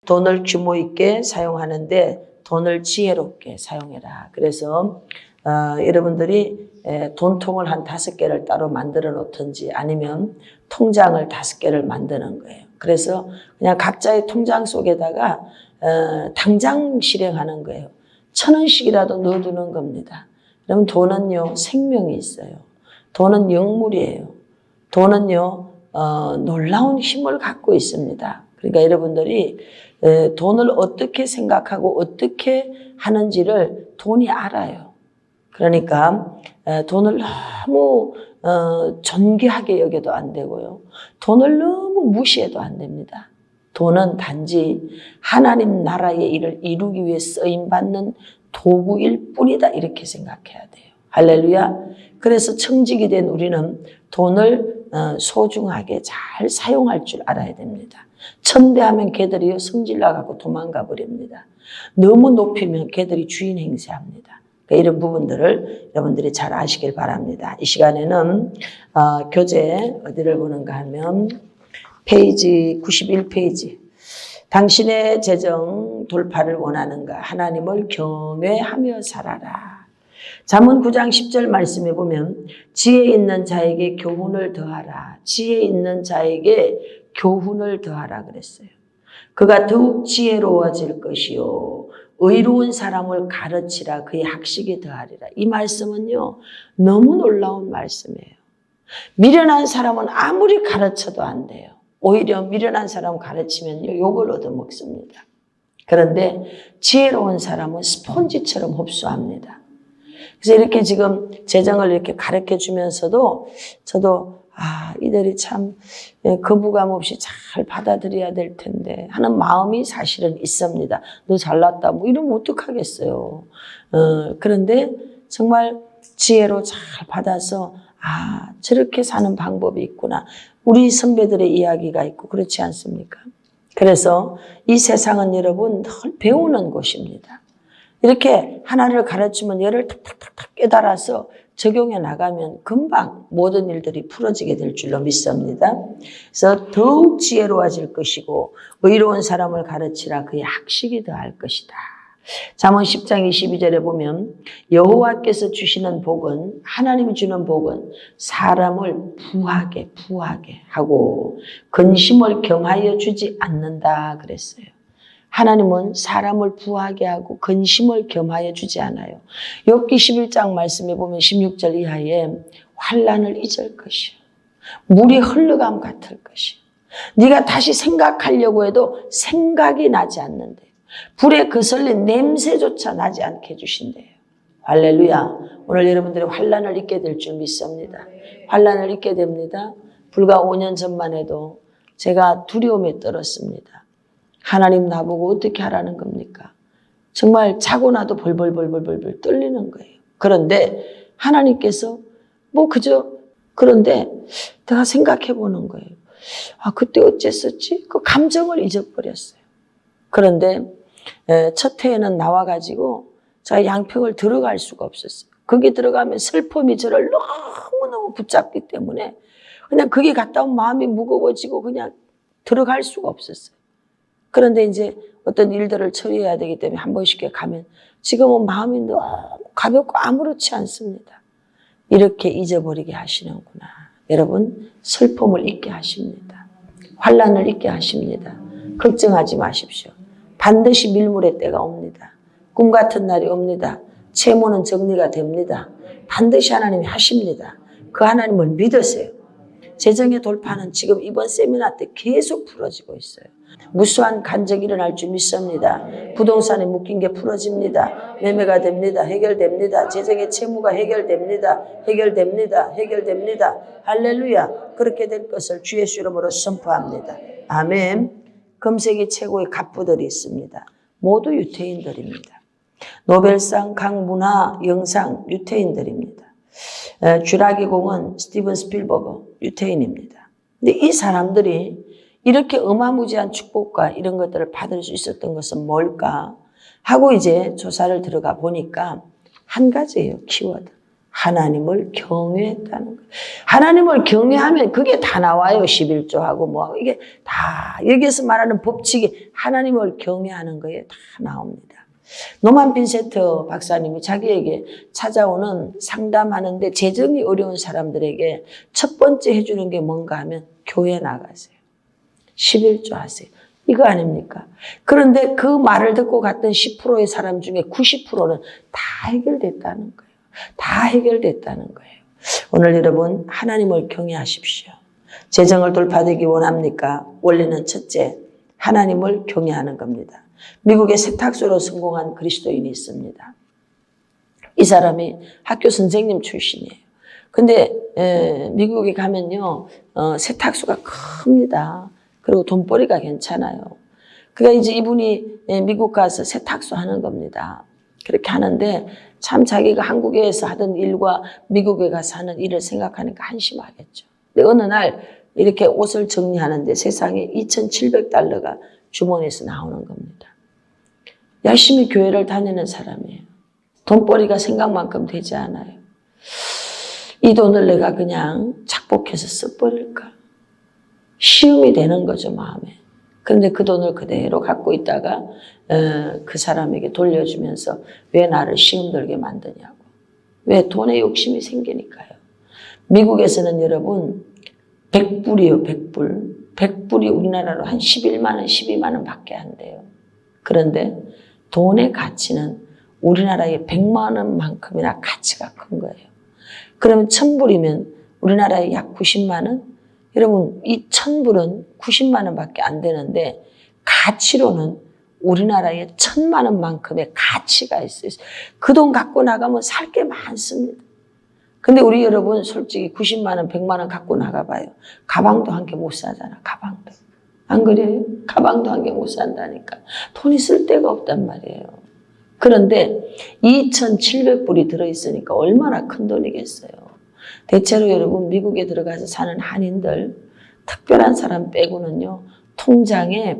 돈을 규모 있게 사용하는데 돈을 지혜롭게 사용해라. 그래서 여러분들이 돈통을 한 5개를 따로 만들어 놓든지 아니면 통장을 5개를 만드는 거예요. 그래서 그냥 각자의 통장 속에다가 당장 실행하는 거예요. 1,000원씩이라도 넣어두는 겁니다. 그러면 돈은요, 생명이 있어요. 돈은 영물이에요. 돈은요, 놀라운 힘을 갖고 있습니다. 그러니까 여러분들이 돈을 어떻게 생각하고 어떻게 하는지를 돈이 알아요. 그러니까 돈을 너무 존귀하게 여겨도 안 되고요. 돈을 너무 무시해도 안 됩니다. 돈은 단지 하나님 나라의 일을 이루기 위해 쓰임받는 도구일 뿐이다, 이렇게 생각해야 돼요. 할렐루야. 그래서 청직이 된 우리는 돈을 소중하게 잘 사용할 줄 알아야 됩니다. 천대하면 개들이요 성질 나가고 도망가 버립니다. 너무 높이면 개들이 주인 행세합니다. 그러니까 이런 부분들을 여러분들이 잘 아시길 바랍니다. 이 시간에는 교재 어디를 보는가 하면 페이지 91페이지. 당신의 재정 돌파를 원하는가? 하나님을 경외하며 살아라. 잠언 9장 10절 말씀에 보면 지혜 있는 자에게 교훈을 더하라. 지혜 있는 자에게 교훈을 더하라 그랬어요. 그가 더욱 지혜로워질 것이요. 의로운 사람을 가르치라. 그의 학식에 더하리라. 이 말씀은요, 너무 놀라운 말씀이에요. 미련한 사람은 아무리 가르쳐도 안 돼요. 오히려 미련한 사람 가르치면요, 욕을 얻어먹습니다. 그런데 지혜로운 사람은 스폰지처럼 흡수합니다. 그래서 이렇게 지금 재정을 이렇게 가르쳐 주면서도 저도 이들이 참 거부감 없이 잘 받아들여야 될 텐데 하는 마음이 사실은 있습니다. 너 잘났다 뭐 이러면 어떡하겠어요. 그런데 정말 지혜로 잘 받아서 저렇게 사는 방법이 있구나. 우리 선배들의 이야기가 있고 그렇지 않습니까? 그래서 이 세상은 여러분 늘 배우는 곳입니다. 이렇게 하나를 가르치면 열을 탁탁탁탁 깨달아서 적용해 나가면 금방 모든 일들이 풀어지게 될 줄로 믿습니다. 그래서 더욱 지혜로워질 것이고 의로운 사람을 가르치라. 그의 학식이 더할 것이다. 잠언 10장 22절에 보면 여호와께서 주시는 복은, 하나님이 주는 복은 사람을 부하게 하고 근심을 겸하여 주지 않는다 그랬어요. 하나님은 사람을 부하게 하고 근심을 겸하여 주지 않아요. 욥기 11장 말씀에 보면 16절 이하에 환난을 잊을 것이요, 물이 흘러감 같을 것이요, 네가 다시 생각하려고 해도 생각이 나지 않는데 불에 거슬린 냄새조차 나지 않게 해주신대요. 할렐루야. 오늘 여러분들이 환난을 잊게 될 줄 믿습니다. 환난을 잊게 됩니다. 불과 5년 전만 해도 제가 두려움에 떨었습니다. 하나님 나보고 어떻게 하라는 겁니까? 정말 자고 나도 벌벌 떨리는 거예요. 그런데 하나님께서 그런데 내가 생각해 보는 거예요. 그때 어쨌었지? 그 감정을 잊어버렸어요. 그런데 첫 해에는 나와가지고 제가 양평을 들어갈 수가 없었어요. 거기 들어가면 슬픔이 저를 너무너무 붙잡기 때문에 그냥 거기 갔다 온 마음이 무거워지고 그냥 들어갈 수가 없었어요. 그런데 이제 어떤 일들을 처리해야 되기 때문에 한 번씩 가면 지금은 마음이 너무 가볍고 아무렇지 않습니다. 이렇게 잊어버리게 하시는구나. 여러분, 슬픔을 잊게 하십니다. 환난을 잊게 하십니다. 걱정하지 마십시오. 반드시 밀물의 때가 옵니다. 꿈 같은 날이 옵니다. 채무는 정리가 됩니다. 반드시 하나님이 하십니다. 그 하나님을 믿으세요. 재정의 돌파는 지금 이번 세미나 때 계속 풀어지고 있어요. 무수한 간적이 일어날 줄 믿습니다. 부동산에 묶인 게 풀어집니다. 매매가 됩니다. 해결됩니다. 재정의 채무가 해결됩니다. 할렐루야. 그렇게 될 것을 주 예수 이름으로 선포합니다. 아멘. 금세기 최고의 갑부들이 있습니다. 모두 유태인들입니다. 노벨상, 강문화, 영상 유태인들입니다. 쥐라기 공은 스티븐 스필버그 유태인입니다. 근데 이 사람들이 이렇게 어마무지한 축복과 이런 것들을 받을 수 있었던 것은 뭘까 하고 이제 조사를 들어가 보니까 한 가지예요. 키워드. 하나님을 경외했다는 거예요. 하나님을 경외하면 그게 다 나와요. 11조하고 뭐하고 이게 다 여기서 말하는 법칙이 하나님을 경외하는 거에 다 나옵니다. 노만 빈세트 박사님이 자기에게 찾아오는 상담하는데 재정이 어려운 사람들에게 첫 번째 해주는 게 뭔가 하면 교회 나가세요. 11조 하세요. 이거 아닙니까? 그런데 그 말을 듣고 갔던 10%의 사람 중에 90%는 다 해결됐다는 거예요. 다 해결됐다는 거예요. 오늘 여러분 하나님을 경외하십시오. 재정을 돌파되기 원합니까? 원리는 첫째, 하나님을 경외하는 겁니다. 미국의 세탁소로 성공한 그리스도인이 있습니다. 이 사람이 학교 선생님 출신이에요. 근데 미국에 가면요 세탁소가 큽니다. 그리고 돈벌이가 괜찮아요. 그러니까 이제 이분이 미국 가서 세탁소 하는 겁니다. 그렇게 하는데 참 자기가 한국에서 하던 일과 미국에 가서 하는 일을 생각하니까 한심하겠죠. 근데 어느 날 이렇게 옷을 정리하는데 세상에 $2,700가 주머니에서 나오는 겁니다. 열심히 교회를 다니는 사람이에요. 돈벌이가 생각만큼 되지 않아요. 이 돈을 내가 그냥 착복해서 써버릴까? 시험이 되는 거죠, 마음에. 그런데 그 돈을 그대로 갖고 있다가 그 사람에게 돌려주면서 왜 나를 시험 들게 만드냐고. 왜? 돈에 욕심이 생기니까요. 미국에서는 여러분 100불이요, 100불. 100불이 우리나라로 한 11만 원, 12만 원 밖에 안 돼요. 그런데 돈의 가치는 우리나라의 100만 원만큼이나 가치가 큰 거예요. 그러면 1000불이면 우리나라의 약 90만 원? 여러분 이 1000불은 90만 원밖에 안 되는데 가치로는 우리나라에 1000만 원만큼의 가치가 있어요. 그 돈 갖고 나가면 살 게 많습니다. 근데 우리 여러분 솔직히 90만 원, 100만 원 갖고 나가봐요. 가방도 한 개 못 사잖아. 가방도. 안 그래요? 가방도 한 개 못 산다니까. 돈이 쓸 데가 없단 말이에요. 그런데 2,700불이 들어있으니까 얼마나 큰 돈이겠어요. 대체로 여러분 미국에 들어가서 사는 한인들 특별한 사람 빼고는요. 통장에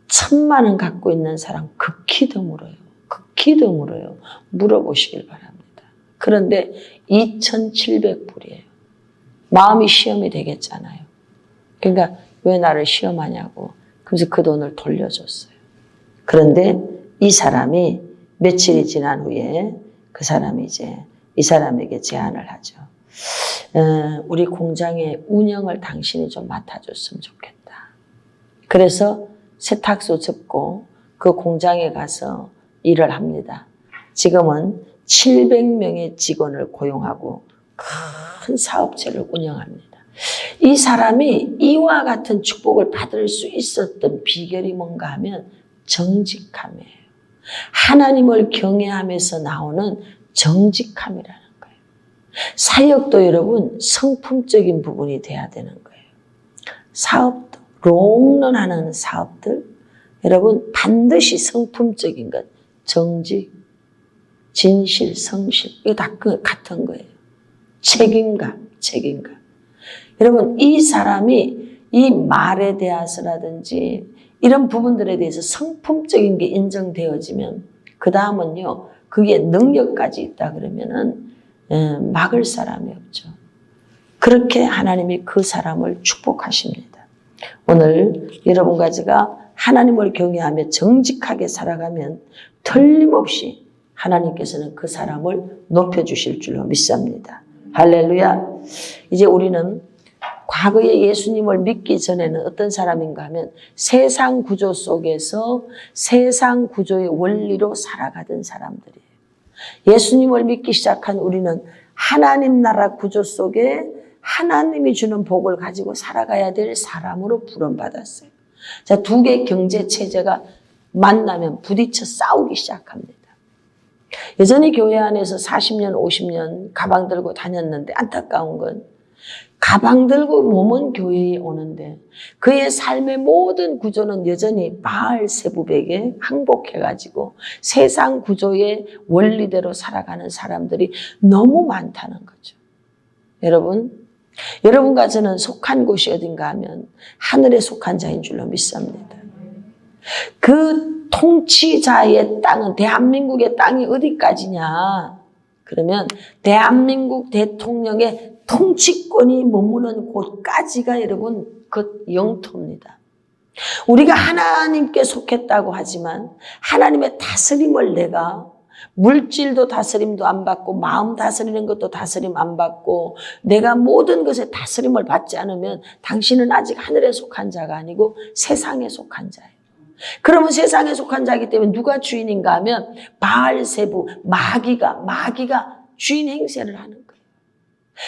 1,000만 원 갖고 있는 사람 극히 드물어요. 극히 드물어요. 물어보시길 바랍니다. 그런데 2,700불이에요. 마음이 시험이 되겠잖아요. 그러니까 왜 나를 시험하냐고. 그래서 그 돈을 돌려줬어요. 그런데 이 사람이 며칠이 지난 후에 그 사람이 이제 이 사람에게 제안을 하죠. 우리 공장의 운영을 당신이 좀 맡아줬으면 좋겠다. 그래서 세탁소 접고 그 공장에 가서 일을 합니다. 지금은 700명의 직원을 고용하고 큰 사업체를 운영합니다. 이 사람이 이와 같은 축복을 받을 수 있었던 비결이 뭔가 하면 정직함이에요. 하나님을 경외하면서 나오는 정직함이라는 거예요. 사역도 여러분 성품적인 부분이 돼야 되는 거예요. 사업도 롱런하는 사업들 여러분 반드시 성품적인 것 정직, 진실, 성실 이거 다 같은 거예요. 책임감. 여러분 이 사람이 이 말에 대해서라든지 이런 부분들에 대해서 성품적인 게 인정되어지면 그 다음은요. 그게 능력까지 있다 그러면은 막을 사람이 없죠. 그렇게 하나님이 그 사람을 축복하십니다. 오늘 여러분과 제가 하나님을 경외하며 정직하게 살아가면 틀림없이 하나님께서는 그 사람을 높여주실 줄로 믿습니다. 할렐루야. 이제 우리는 과거에 예수님을 믿기 전에는 어떤 사람인가 하면 세상 구조 속에서 세상 구조의 원리로 살아가던 사람들이에요. 예수님을 믿기 시작한 우리는 하나님 나라 구조 속에 하나님이 주는 복을 가지고 살아가야 될 사람으로 부름받았어요. 자, 두 개의 경제 체제가 만나면 부딪혀 싸우기 시작합니다. 여전히 교회 안에서 40년, 50년 가방 들고 다녔는데 안타까운 건 가방 들고 몸은 교회에 오는데 그의 삶의 모든 구조는 여전히 바알세부백에 항복해가지고 세상 구조의 원리대로 살아가는 사람들이 너무 많다는 거죠. 여러분과 저는 속한 곳이 어딘가 하면 하늘에 속한 자인 줄로 믿습니다. 그 통치자의 땅은 대한민국의 땅이 어디까지냐? 그러면 대한민국 대통령의 통치권이 머무는 곳까지가 여러분 그 영토입니다. 우리가 하나님께 속했다고 하지만 하나님의 다스림을 내가 물질도 다스림도 안 받고 마음 다스리는 것도 다스림 안 받고 내가 모든 것에 다스림을 받지 않으면 당신은 아직 하늘에 속한 자가 아니고 세상에 속한 자예요. 그러면 세상에 속한 자이기 때문에 누가 주인인가 하면 바알세부 마귀가 주인 행세를 하는 거예요.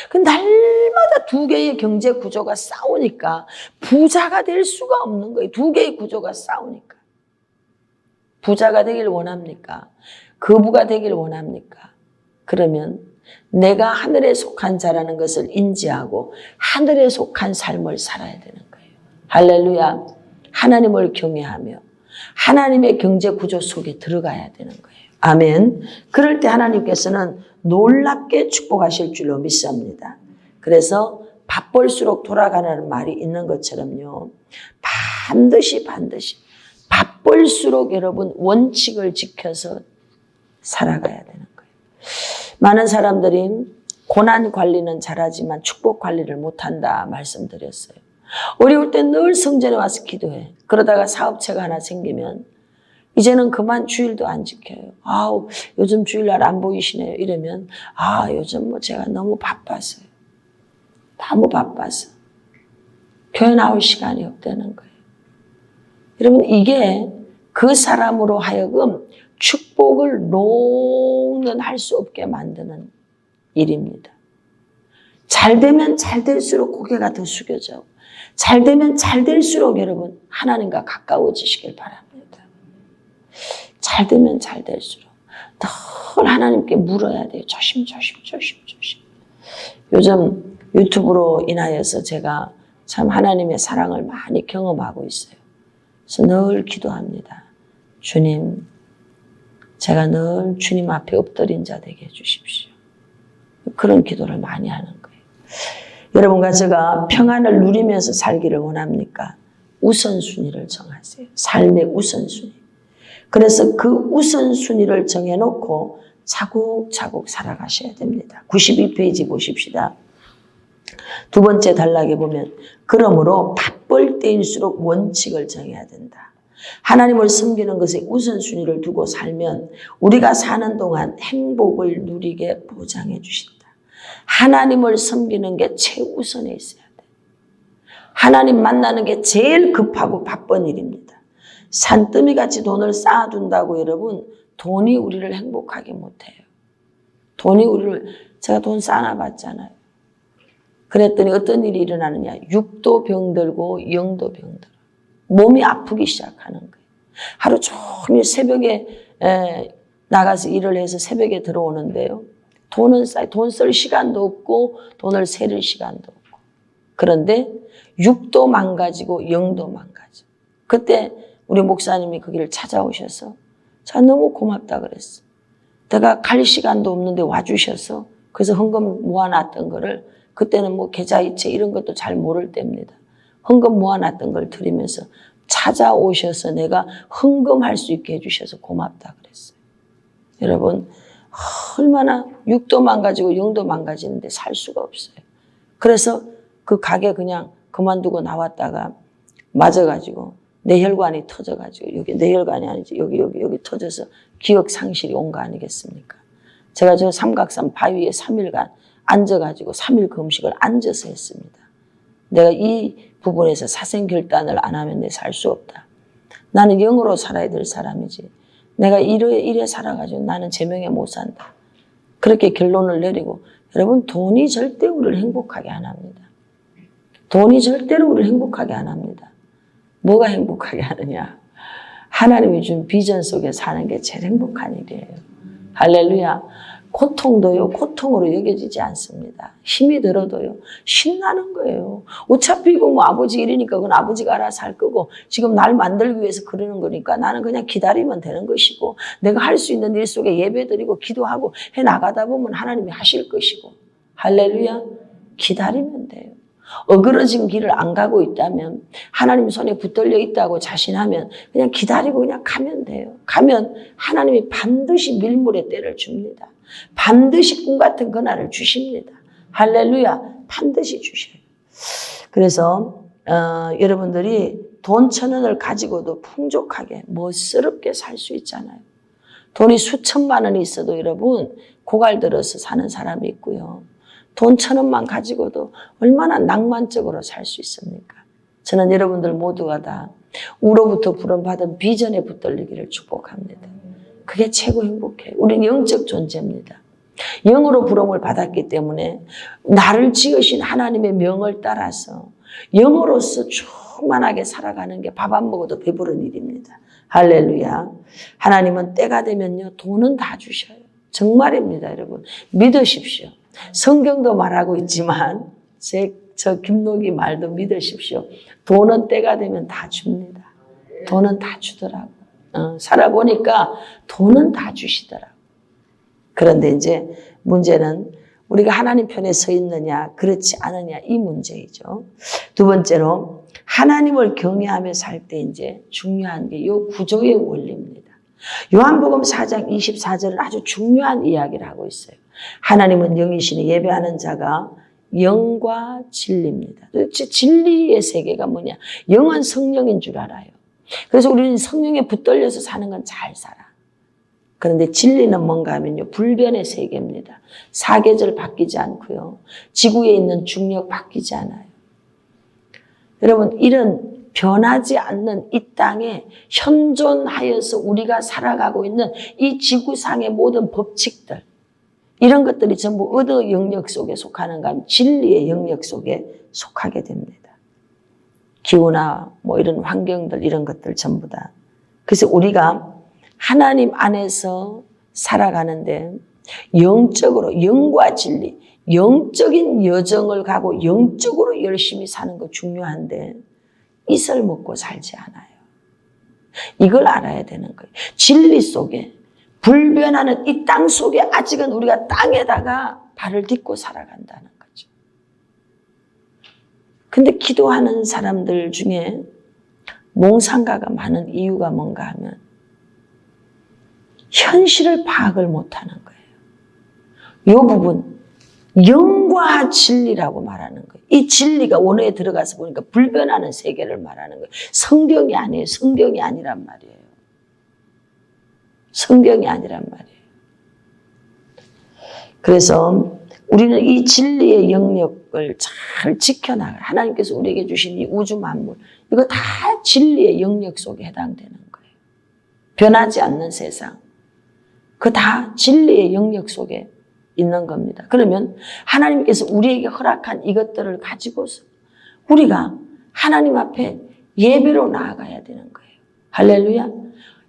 그 날마다 두 개의 경제 구조가 싸우니까 부자가 될 수가 없는 거예요. 두 개의 구조가 싸우니까. 부자가 되길 원합니까? 거부가 되길 원합니까? 그러면 내가 하늘에 속한 자라는 것을 인지하고 하늘에 속한 삶을 살아야 되는 거예요. 할렐루야. 하나님을 경외하며 하나님의 경제 구조 속에 들어가야 되는 거예요. 아멘. 그럴 때 하나님께서는 놀랍게 축복하실 줄로 믿습니다. 그래서 밥벌수록 돌아가는 말이 있는 것처럼요. 반드시 밥벌수록 여러분 원칙을 지켜서 살아가야 되는 거예요. 많은 사람들이 고난 관리는 잘하지만 축복 관리를 못한다 말씀드렸어요. 어려울 때 늘 성전에 와서 기도해. 그러다가 사업체가 하나 생기면 이제는 그만 주일도 안 지켜요. 아우 요즘 주일날 안 보이시네요. 이러면 요즘 뭐 제가 너무 바빠서요. 너무 바빠서 교회 나올 시간이 없다는 거예요. 여러분 이게 그 사람으로 하여금 축복을 농년할 수 없게 만드는 일입니다. 잘 되면 잘 될수록 고개가 더 숙여져. 잘 되면 잘 될수록 여러분 하나님과 가까워지시길 바랍니다. 잘 되면 잘 될수록 늘 하나님께 물어야 돼요. 조심. 요즘 유튜브로 인하여서 제가 참 하나님의 사랑을 많이 경험하고 있어요. 그래서 늘 기도합니다. 주님, 제가 늘 주님 앞에 엎드린 자 되게 해주십시오. 그런 기도를 많이 하는 거예요. 여러분과 제가 평안을 누리면서 살기를 원합니까? 우선순위를 정하세요. 삶의 우선순위. 그래서 그 우선순위를 정해놓고 차곡차곡 살아가셔야 됩니다. 92페이지 보십시다. 두 번째 단락에 보면 그러므로 바쁠 때일수록 원칙을 정해야 된다. 하나님을 섬기는 것에 우선순위를 두고 살면 우리가 사는 동안 행복을 누리게 보장해 주신다. 하나님을 섬기는 게 최우선에 있어야 돼. 하나님 만나는 게 제일 급하고 바쁜 일입니다. 산더미같이 돈을 쌓아둔다고 여러분 돈이 우리를 행복하게 못해요. 제가 돈 쌓아봤잖아요. 그랬더니 어떤 일이 일어나느냐. 육도 병들고 영도 병들어. 몸이 아프기 시작하는 거예요. 하루 종일 새벽에 나가서 일을 해서 새벽에 들어오는데요. 돈 쓸 시간도 없고 돈을 세릴 시간도 없고. 그런데 육도 망가지고 영도 망가져. 그때 우리 목사님이 거기를 찾아오셔서 자 너무 고맙다 그랬어. 내가 갈 시간도 없는데 와주셔서 그래서 헌금 모아놨던 거를 그때는 뭐 계좌이체 이런 것도 잘 모를 때입니다. 헌금 모아놨던 걸 드리면서 찾아오셔서 내가 헌금할 수 있게 해주셔서 고맙다 그랬어요. 여러분 얼마나 육도 망가지고 영도 망가지는데 살 수가 없어요. 그래서 그 가게 그냥 그만두고 나왔다가 맞아가지고 뇌혈관이 터져가지고 여기 뇌혈관이 아니지 여기 터져서 기억 상실이 온 거 아니겠습니까? 제가 저 삼각산 바위에 3일간 앉아가지고 3일 금식을 앉아서 했습니다. 내가 이 부분에서 사생결단을 안 하면 내 살 수 없다. 나는 영으로 살아야 될 사람이지. 내가 이래 살아가지고 나는 제명에 못 산다. 그렇게 결론을 내리고 여러분 돈이 절대 우리를 행복하게 안 합니다. 돈이 절대로 우리를 행복하게 안 합니다. 뭐가 행복하게 하느냐. 하나님이 준 비전 속에 사는 게 제일 행복한 일이에요. 할렐루야. 고통도요, 고통으로 여겨지지 않습니다. 힘이 들어도요, 신나는 거예요. 어차피 이거 뭐 아버지 일이니까 그건 아버지가 알아서 할 거고, 지금 날 만들기 위해서 그러는 거니까 나는 그냥 기다리면 되는 것이고, 내가 할 수 있는 일 속에 예배드리고 기도하고 해 나가다 보면 하나님이 하실 것이고, 할렐루야. 기다리면 돼요. 어그러진 길을 안 가고 있다면, 하나님 손에 붙들려 있다고 자신하면 그냥 기다리고 그냥 가면 돼요. 가면 하나님이 반드시 밀물의 때를 줍니다. 반드시 꿈 같은 그날을 주십니다. 할렐루야. 반드시 주셔요. 그래서 여러분들이 돈 1,000원을 가지고도 풍족하게 멋스럽게 살 수 있잖아요. 돈이 수천만 원이 있어도 여러분 고갈들어서 사는 사람이 있고요. 돈 1,000원만 가지고도 얼마나 낭만적으로 살 수 있습니까? 저는 여러분들 모두가 다 우로부터 부름받은 비전에 붙들리기를 축복합니다. 그게 최고 행복해요. 우리는 영적 존재입니다. 영으로 부름을 받았기 때문에 나를 지으신 하나님의 명을 따라서 영으로서 충만하게 살아가는 게 밥 안 먹어도 배부른 일입니다. 할렐루야. 하나님은 때가 되면요 돈은 다 주셔요. 정말입니다, 여러분. 믿으십시오. 성경도 말하고 있지만 저 김록이 말도 믿으십시오. 돈은 때가 되면 다 줍니다. 돈은 다 주더라고. 살아보니까 돈은 다 주시더라고. 그런데 이제 문제는 우리가 하나님 편에 서 있느냐 그렇지 않느냐 이 문제이죠. 두 번째로 하나님을 경외하며 살 때 이제 중요한 게 이 구조의 원리입니다. 요한복음 4장 24절은 아주 중요한 이야기를 하고 있어요. 하나님은 영이시니 예배하는 자가 영과 진리입니다. 진리의 세계가 뭐냐? 영은 성령인 줄 알아요. 그래서 우리는 성령에 붙들려서 사는 건 잘 살아. 그런데 진리는 뭔가 하면요. 불변의 세계입니다. 사계절 바뀌지 않고요. 지구에 있는 중력 바뀌지 않아요. 여러분 이런 변하지 않는 이 땅에 현존하여서 우리가 살아가고 있는 이 지구상의 모든 법칙들 이런 것들이 전부 어느 영역 속에 속하는가 하면 진리의 영역 속에 속하게 됩니다. 기후나 뭐 이런 환경들 이런 것들 전부 다. 그래서 우리가 하나님 안에서 살아가는데 영적으로 영과 진리, 영적인 여정을 가고 영적으로 열심히 사는 거 중요한데 이슬 먹고 살지 않아요. 이걸 알아야 되는 거예요. 진리 속에 불변하는 이 땅 속에 아직은 우리가 땅에다가 발을 딛고 살아간다는 거죠. 근데 기도하는 사람들 중에 몽상가가 많은 이유가 뭔가 하면 현실을 파악을 못하는 거예요. 이 부분 영과 진리라고 말하는 거예요. 이 진리가 원어에 들어가서 보니까 불변하는 세계를 말하는 거예요. 성경이 아니에요. 성경이 아니란 말이에요. 성경이 아니란 말이에요. 그래서 우리는 이 진리의 영역을 잘 지켜나가요. 하나님께서 우리에게 주신 이 우주 만물 이거 다 진리의 영역 속에 해당되는 거예요. 변하지 않는 세상 그 다 진리의 영역 속에 있는 겁니다. 그러면 하나님께서 우리에게 허락한 이것들을 가지고서 우리가 하나님 앞에 예배로 나아가야 되는 거예요. 할렐루야.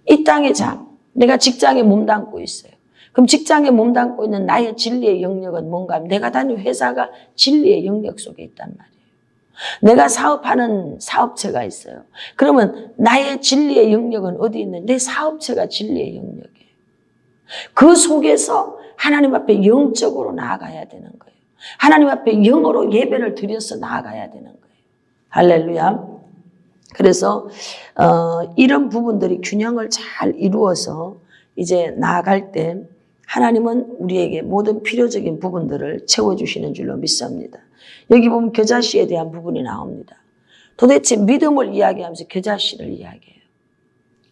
이 땅의 삶 내가 직장에 몸담고 있어요. 그럼 직장에 몸담고 있는 나의 진리의 영역은 뭔가 하면 내가 다니는 회사가 진리의 영역 속에 있단 말이에요. 내가 사업하는 사업체가 있어요. 그러면 나의 진리의 영역은 어디 있는 내 사업체가 진리의 영역이에요. 그 속에서 하나님 앞에 영적으로 나아가야 되는 거예요. 하나님 앞에 영으로 예배를 드려서 나아가야 되는 거예요. 할렐루야. 그래서 이런 부분들이 균형을 잘 이루어서 이제 나아갈 때 하나님은 우리에게 모든 필요적인 부분들을 채워주시는 줄로 믿습니다. 여기 보면 겨자씨에 대한 부분이 나옵니다. 도대체 믿음을 이야기하면서 겨자씨를 이야기해요.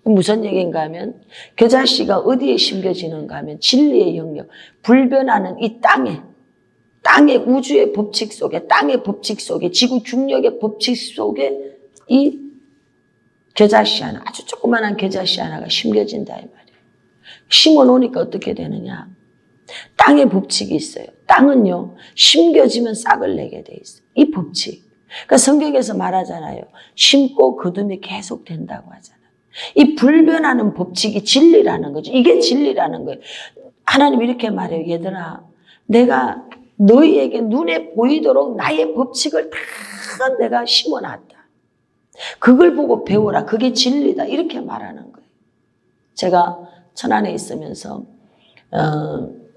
무슨 얘기인가 하면 겨자씨가 어디에 심겨지는가 하면 진리의 영역, 불변하는 이 땅의 우주의 법칙 속에, 땅의 법칙 속에, 지구 중력의 법칙 속에 이 겨자씨 하나, 아주 조그만한 겨자씨 하나가 심겨진다 이 말이에요. 심어 놓으니까 어떻게 되느냐. 땅의 법칙이 있어요. 땅은요, 심겨지면 싹을 내게 돼 있어요. 이 법칙. 그러니까 성경에서 말하잖아요. 심고 거둠이 계속 된다고 하잖아요. 이 불변하는 법칙이 진리라는 거죠. 이게 진리라는 거예요. 하나님 이렇게 말해요. 얘들아, 내가 너희에게 눈에 보이도록 나의 법칙을 다 내가 심어놨다. 그걸 보고 배워라. 그게 진리다. 이렇게 말하는 거예요. 제가 천안에 있으면서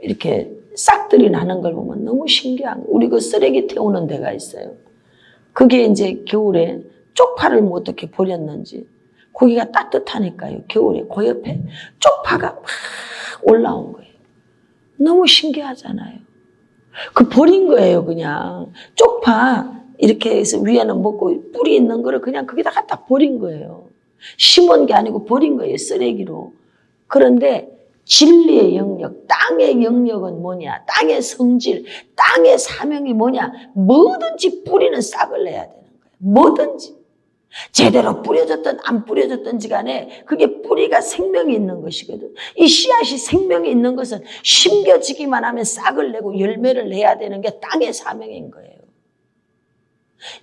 이렇게 싹들이 나는 걸 보면 너무 신기한 거예요. 우리 그 쓰레기 태우는 데가 있어요. 그게 이제 겨울에 쪽파를 뭐 어떻게 버렸는지 거기가 따뜻하니까요. 겨울에 그 옆에 쪽파가 막 올라온 거예요. 너무 신기하잖아요. 그 버린 거예요, 그냥. 쪽파 이렇게 해서 위에는 먹고 뿌리 있는 거를 그냥 거기다 갖다 버린 거예요. 심은 게 아니고 버린 거예요, 쓰레기로. 그런데 진리의 영역, 땅의 영역은 뭐냐? 땅의 성질, 땅의 사명이 뭐냐? 뭐든지 뿌리는 싹을 내야 되는 거예요. 뭐든지. 제대로 뿌려졌든 안 뿌려졌든지 간에 그게 뿌리가 생명이 있는 것이거든. 이 씨앗이 생명이 있는 것은 심겨지기만 하면 싹을 내고 열매를 내야 되는 게 땅의 사명인 거예요.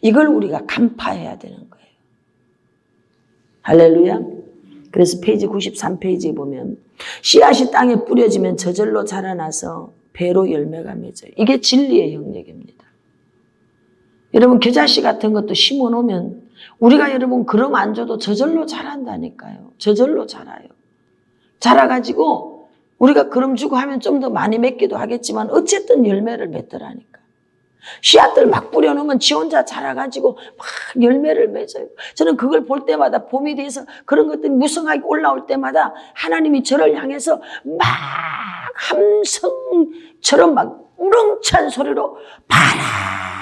이걸 우리가 간파해야 되는 거예요. 할렐루야. 그래서 페이지 93페이지에 보면 씨앗이 땅에 뿌려지면 저절로 자라나서 배로 열매가 맺어요. 이게 진리의 영역입니다. 여러분 겨자씨 같은 것도 심어놓으면 우리가 여러분 그럼 안 줘도 저절로 자란다니까요. 저절로 자라요. 자라가지고 우리가 그럼 주고 하면 좀 더 많이 맺기도 하겠지만 어쨌든 열매를 맺더라니까. 씨앗들 막 뿌려놓으면 지 혼자 자라가지고 막 열매를 맺어요. 저는 그걸 볼 때마다 봄이 돼서 그런 것들이 무성하게 올라올 때마다 하나님이 저를 향해서 막 함성처럼 막 우렁찬 소리로 봐라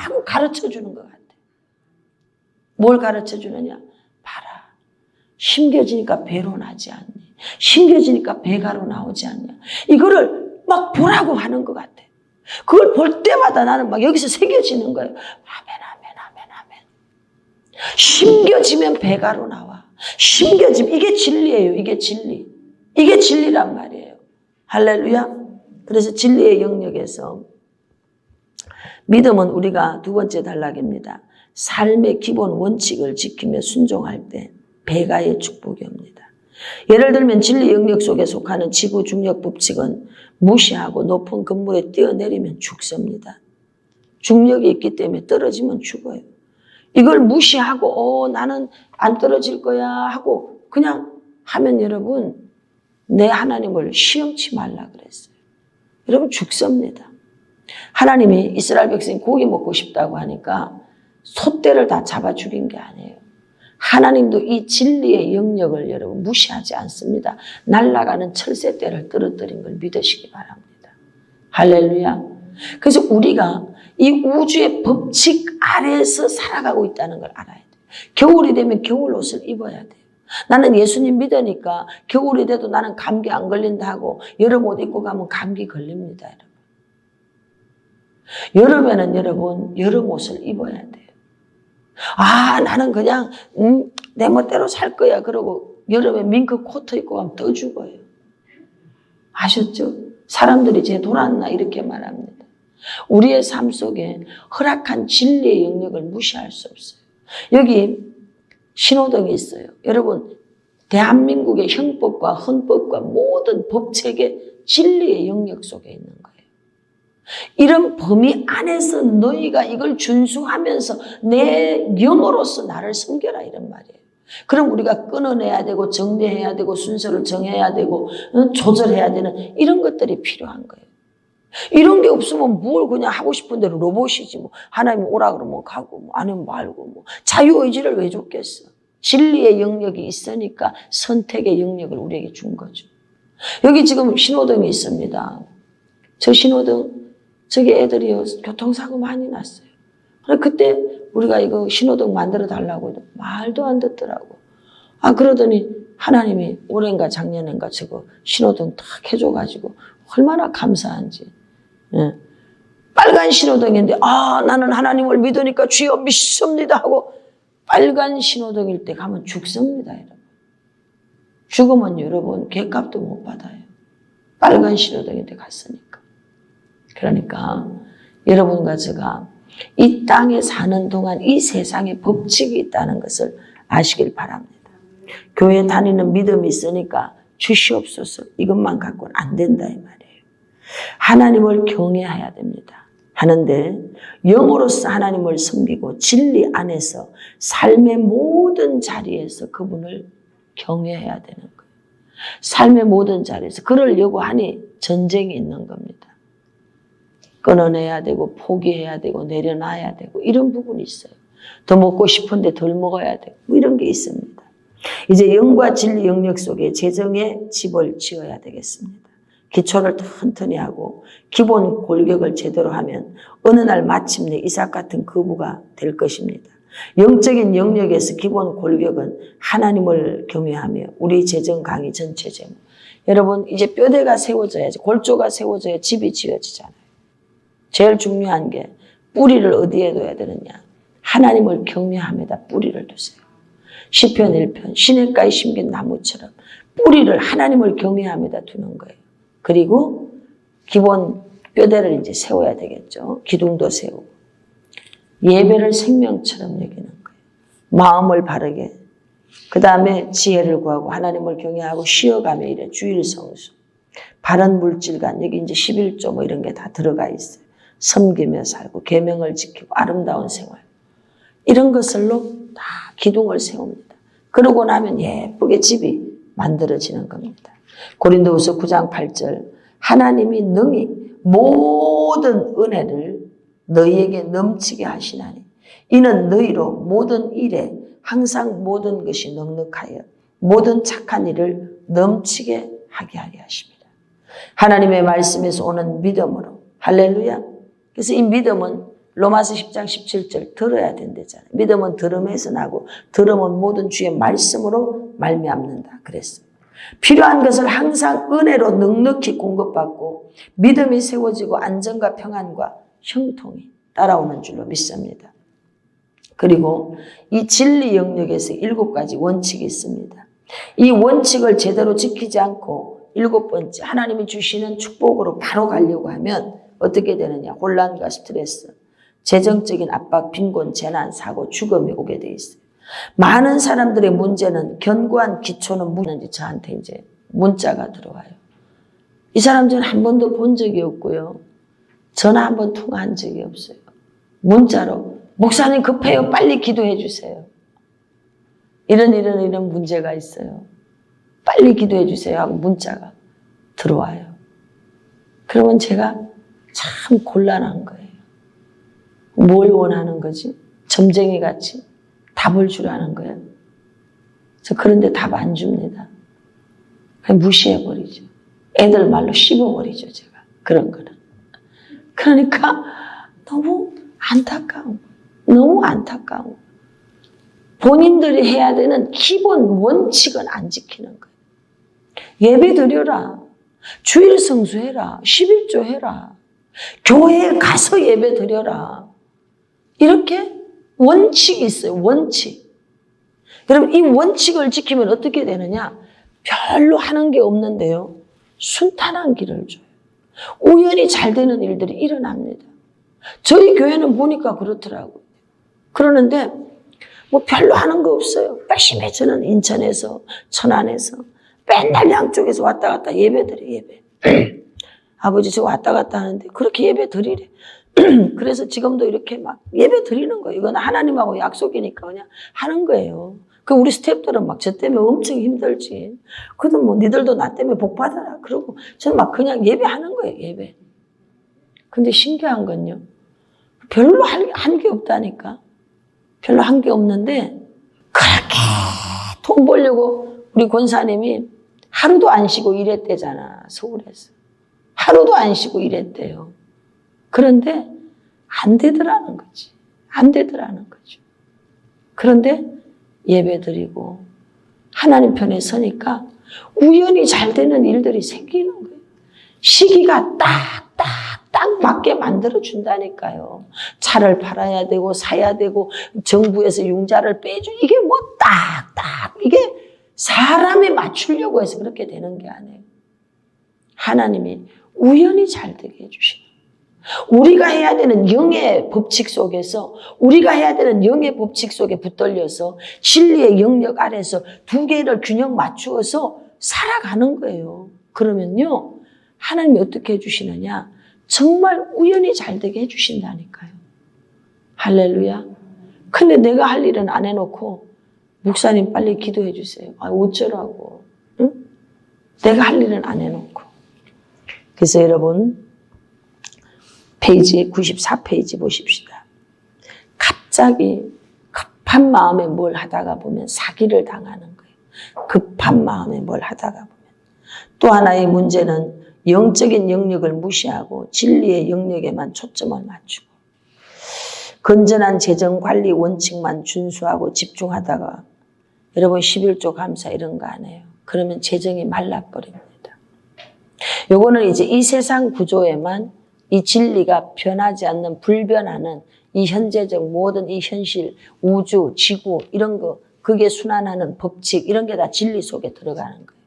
하고 가르쳐 주는 것 같아요. 뭘 가르쳐 주느냐? 봐라. 심겨지니까 배로 나지 않니? 심겨지니까 배가로 나오지 않냐? 이거를 막 보라고 하는 것 같아. 그걸 볼 때마다 나는 막 여기서 새겨지는 거예요. 아멘, 아멘, 아멘, 아멘. 심겨지면 배가로 나와. 심겨지면, 이게 진리예요. 이게 진리. 이게 진리란 말이에요. 할렐루야. 그래서 진리의 영역에서 믿음은 우리가 두 번째 단락입니다. 삶의 기본 원칙을 지키며 순종할 때 배가의 축복이 옵니다. 예를 들면 진리 영역 속에 속하는 지구 중력 법칙은 무시하고 높은 건물에 뛰어내리면 죽습니다. 중력이 있기 때문에 떨어지면 죽어요. 이걸 무시하고 나는 안 떨어질 거야 하고 그냥 하면 여러분 내 하나님을 시험치 말라 그랬어요. 여러분 죽습니다. 하나님이 이스라엘 백성이 고기 먹고 싶다고 하니까 소떼를 다 잡아 죽인 게 아니에요. 하나님도 이 진리의 영역을 여러분 무시하지 않습니다. 날아가는 철새떼를 떨어뜨린 걸 믿으시기 바랍니다. 할렐루야. 그래서 우리가 이 우주의 법칙 아래에서 살아가고 있다는 걸 알아야 돼요. 겨울이 되면 겨울 옷을 입어야 돼요. 나는 예수님 믿으니까 겨울이 돼도 나는 감기 안 걸린다 하고 여름 옷 입고 가면 감기 걸립니다. 여러분. 여름에는 여러분 여름 옷을 입어야 돼요. 나는 그냥 내 멋대로 살 거야. 그러고 여름에 밍크 코트 입고 가면 더 죽어요. 아셨죠? 사람들이 쟤 돌았나 이렇게 말합니다. 우리의 삶 속에 허락한 진리의 영역을 무시할 수 없어요. 여기 신호등이 있어요. 여러분 대한민국의 형법과 헌법과 모든 법체계 진리의 영역 속에 있는 거예요. 이런 범위 안에서 너희가 이걸 준수하면서 내 영으로서 나를 섬겨라 이런 말이에요. 그럼 우리가 끊어내야 되고 정리해야 되고 순서를 정해야 되고 조절해야 되는 이런 것들이 필요한 거예요. 이런 게 없으면 뭘 그냥 하고 싶은 대로 로봇이지 뭐 하나님 오라 그러면 가고 뭐 아니면 말고 뭐 자유의지를 왜 줬겠어. 진리의 영역이 있으니까 선택의 영역을 우리에게 준 거죠. 여기 지금 신호등이 있습니다. 저 신호등 저기 애들이요 교통사고 많이 났어요. 그때 우리가 이거 신호등 만들어 달라고 해도 말도 안 듣더라고. 그러더니 하나님이 올해인가 작년인가 저거 신호등 딱 해줘가지고 얼마나 감사한지. 예. 빨간 신호등인데 나는 하나님을 믿으니까 주여 믿습니다 하고 빨간 신호등일 때 가면 죽습니다. 여러분. 죽으면 여러분 객값도 못 받아요. 빨간 신호등인데 갔으니까. 그러니까 여러분과 제가 이 땅에 사는 동안 이 세상에 법칙이 있다는 것을 아시길 바랍니다. 교회 다니는 믿음이 있으니까 주시옵소서 이것만 갖고는 안 된다 이 말이에요. 하나님을 경외해야 됩니다. 하는데 영으로서 하나님을 섬기고 진리 안에서 삶의 모든 자리에서 그분을 경외해야 되는 거예요. 삶의 모든 자리에서 그러려고 하니 전쟁이 있는 겁니다. 끊어내야 되고 포기해야 되고 내려놔야 되고 이런 부분이 있어요. 더 먹고 싶은데 덜 먹어야 되고 뭐 이런 게 있습니다. 이제 영과 진리 영역 속에 재정의 집을 지어야 되겠습니다. 기초를 튼튼히 하고 기본 골격을 제대로 하면 어느 날 마침내 이삭 같은 거부가 될 것입니다. 영적인 영역에서 기본 골격은 하나님을 경외하며 우리 재정 강의 전체 제목. 여러분 이제 뼈대가 세워져야지, 골조가 세워져야 집이 지어지잖아요. 제일 중요한 게 뿌리를 어디에 둬야 되느냐. 하나님을 경외함에다 뿌리를 두세요. 시편 1편 시냇가에 심긴 나무처럼 뿌리를 하나님을 경외함에다 두는 거예요. 그리고 기본 뼈대를 이제 세워야 되겠죠. 기둥도 세우고. 예배를 생명처럼 여기는 거예요. 마음을 바르게. 그 다음에 지혜를 구하고 하나님을 경외하고 쉬어가며 이래 주일 성수. 바른 물질관, 여기 이제 11조 뭐 이런 게 다 들어가 있어요. 섬기며 살고 계명을 지키고 아름다운 생활. 이런 것들로 다 기둥을 세웁니다. 그러고 나면 예쁘게 집이 만들어지는 겁니다. 고린도후서 9장 8절 하나님이 능히 모든 은혜를 너희에게 넘치게 하시나니 이는 너희로 모든 일에 항상 모든 것이 넉넉하여 모든 착한 일을 넘치게 하게 하십니다. 하나님의 말씀에서 오는 믿음으로 할렐루야. 그래서 이 믿음은 로마서 10장 17절 들어야 된다잖아요. 믿음은 들음에서 나고 들음은 모든 주의 말씀으로 말미암는다 그랬어요. 필요한 것을 항상 은혜로 넉넉히 공급받고 믿음이 세워지고 안정과 평안과 형통이 따라오는 줄로 믿습니다. 그리고 이 진리 영역에서 7가지 원칙이 있습니다. 이 원칙을 제대로 지키지 않고 7번째 하나님이 주시는 축복으로 바로 가려고 하면 어떻게 되느냐. 혼란과 스트레스, 재정적인 압박, 빈곤, 재난, 사고, 죽음이 오게 돼 있어요. 많은 사람들의 문제는 견고한 기초는 무엇인지 저한테 이제 문자가 들어와요. 이 사람 저는 한 번도 본 적이 없고요. 전화 한 번 통화한 적이 없어요. 문자로 목사님 급해요. 빨리 기도해 주세요. 이런 문제가 있어요. 빨리 기도해 주세요 하고 문자가 들어와요. 그러면 제가 참 곤란한 거예요. 뭘 원하는 거지? 점쟁이 같이 답을 주라는 거예요. 저 그런데 답 안 줍니다. 그냥 무시해버리죠. 애들 말로 씹어버리죠, 제가. 그런 거는. 그러니까 너무 안타까운 거예요. 너무 안타까운 거예요. 본인들이 해야 되는 기본 원칙은 안 지키는 거예요. 예배 드려라. 주일 성수해라. 11조 해라. 교회에 가서 예배 드려라. 이렇게 원칙이 있어요. 원칙. 여러분 이 원칙을 지키면 어떻게 되느냐. 별로 하는 게 없는데요. 순탄한 길을 줘요. 우연히 잘 되는 일들이 일어납니다. 저희 교회는 보니까 그렇더라고요. 그러는데 뭐 별로 하는 거 없어요. 열심히 저는 인천에서 천안에서 맨날 양쪽에서 왔다 갔다 예배 드려 예배. 아버지 저 왔다 갔다 하는데 그렇게 예배 드리래. 그래서 지금도 이렇게 막 예배 드리는 거예요. 이건 하나님하고 약속이니까 그냥 하는 거예요. 그 우리 스태프들은 막 저 때문에 엄청 힘들지. 그래도 뭐 니들도 나 때문에 복 받아라. 그러고 저는 막 그냥 예배하는 거예요. 예배. 근데 신기한 건요. 별로 한 게 없다니까. 별로 한 게 없는데 그렇게 돈 벌려고 우리 권사님이 하루도 안 쉬고 일했대잖아. 서울에서. 하루도 안 쉬고 일했대요. 그런데 안 되더라는 거지. 안 되더라는 거죠. 그런데 예배 드리고 하나님 편에 서니까 우연히 잘 되는 일들이 생기는 거예요. 시기가 딱 맞게 만들어준다니까요. 차를 팔아야 되고 사야 되고 정부에서 융자를 빼줘. 이게 뭐 이게 사람에 맞추려고 해서 그렇게 되는 게 아니에요. 하나님이 우연히 잘 되게 해주시는 우리가 해야 되는 영의 법칙 속에서 우리가 해야 되는 영의 법칙 속에 붙들려서 진리의 영역 아래서 두 개를 균형 맞추어서 살아가는 거예요. 그러면요 하나님이 어떻게 해주시느냐 정말 우연히 잘 되게 해주신다니까요. 할렐루야. 근데 내가 할 일은 안 해놓고 목사님 빨리 기도해 주세요. 아 어쩌라고. 응? 내가 할 일은 안 해놓고. 그래서 여러분 페이지 94페이지 보십시다. 갑자기 급한 마음에 뭘 하다가 보면 사기를 당하는 거예요. 급한 마음에 뭘 하다가 보면. 또 하나의 문제는 영적인 영역을 무시하고 진리의 영역에만 초점을 맞추고 건전한 재정 관리 원칙만 준수하고 집중하다가 여러분 11조 감사 이런 거 안 해요. 그러면 재정이 말라버립니다. 요거는 이제 이 세상 구조에만 이 진리가 변하지 않는 불변하는 이 현재적 모든 이 현실, 우주, 지구 이런 거 그게 순환하는 법칙 이런 게 다 진리 속에 들어가는 거예요.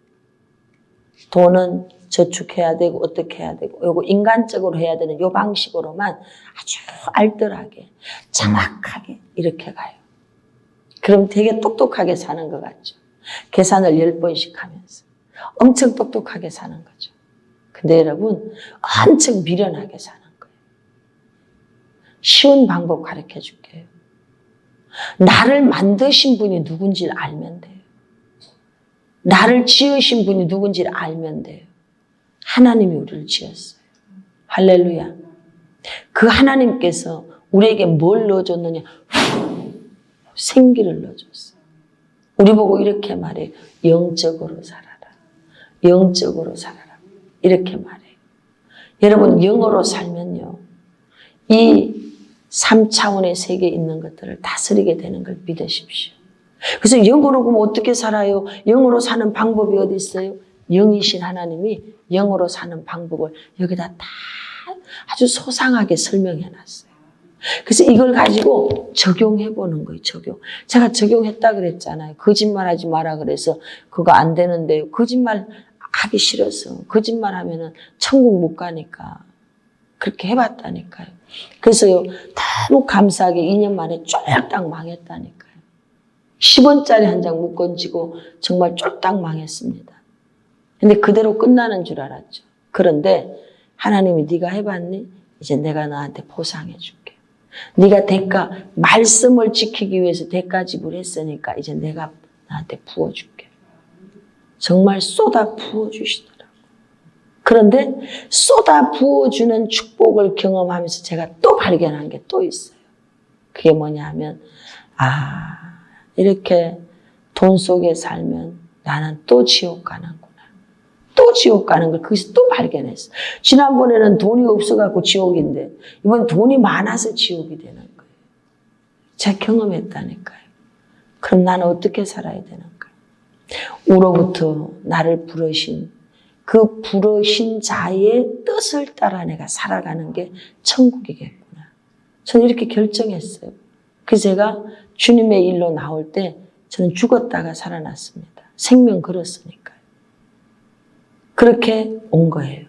돈은 저축해야 되고 어떻게 해야 되고 요거 인간적으로 해야 되는 요 방식으로만 아주 알뜰하게 정확하게 이렇게 가요. 그럼 되게 똑똑하게 사는 것 같죠. 계산을 10번씩 하면서 엄청 똑똑하게 사는 거죠. 근데 여러분 엄청 미련하게 사는 거예요. 쉬운 방법 가르쳐 줄게요. 나를 만드신 분이 누군지를 알면 돼요. 나를 지으신 분이 누군지를 알면 돼요. 하나님이 우리를 지었어요. 할렐루야. 그 하나님께서 우리에게 뭘 넣어줬느냐? 생기를 넣어줬어요. 우리 보고 이렇게 말해요. 영적으로 살아라. 영적으로 살아라. 이렇게 말해요. 여러분 영으로 살면요. 이 3차원의 세계에 있는 것들을 다스리게 되는 걸 믿으십시오. 그래서 영으로 그럼 어떻게 살아요? 영으로 사는 방법이 어디 있어요? 영이신 하나님이 영으로 사는 방법을 여기다 다 아주 소상하게 설명해 놨어요. 그래서 이걸 가지고 적용해 보는 거예요. 적용. 제가 적용했다 그랬잖아요. 거짓말하지 마라 그래서 그거 안 되는데요. 거짓말 하기 싫어서 거짓말 하면은 천국 못 가니까 그렇게 해봤다니까요. 그래서요 너무 감사하게 2년 만에 쫄딱 망했다니까요. 10원짜리 한 장 못 건지고 정말 쫄딱 망했습니다. 근데 그대로 끝나는 줄 알았죠. 그런데 하나님이 네가 해봤니? 이제 내가 너한테 보상해 줄게. 네가 말씀을 지키기 위해서 대가 지불했으니까 이제 내가 너한테 부어줄게. 정말 쏟아 부어주시더라고요. 그런데 쏟아 부어주는 축복을 경험하면서 제가 또 발견한 게 또 있어요. 그게 뭐냐 하면 이렇게 돈 속에 살면 나는 또 지옥 가는구나. 또 지옥 가는 걸 거기서 또 발견했어. 지난번에는 돈이 없어갖고 지옥인데 이번 돈이 많아서 지옥이 되는 거예요. 제가 경험했다니까요. 그럼 나는 어떻게 살아야 되는가? 우로부터 나를 부르신 그 부르신 자의 뜻을 따라 내가 살아가는 게 천국이겠구나. 저는 이렇게 결정했어요. 그래서 제가 주님의 일로 나올 때 저는 죽었다가 살아났습니다. 생명 걸었으니까요. 그렇게 온 거예요.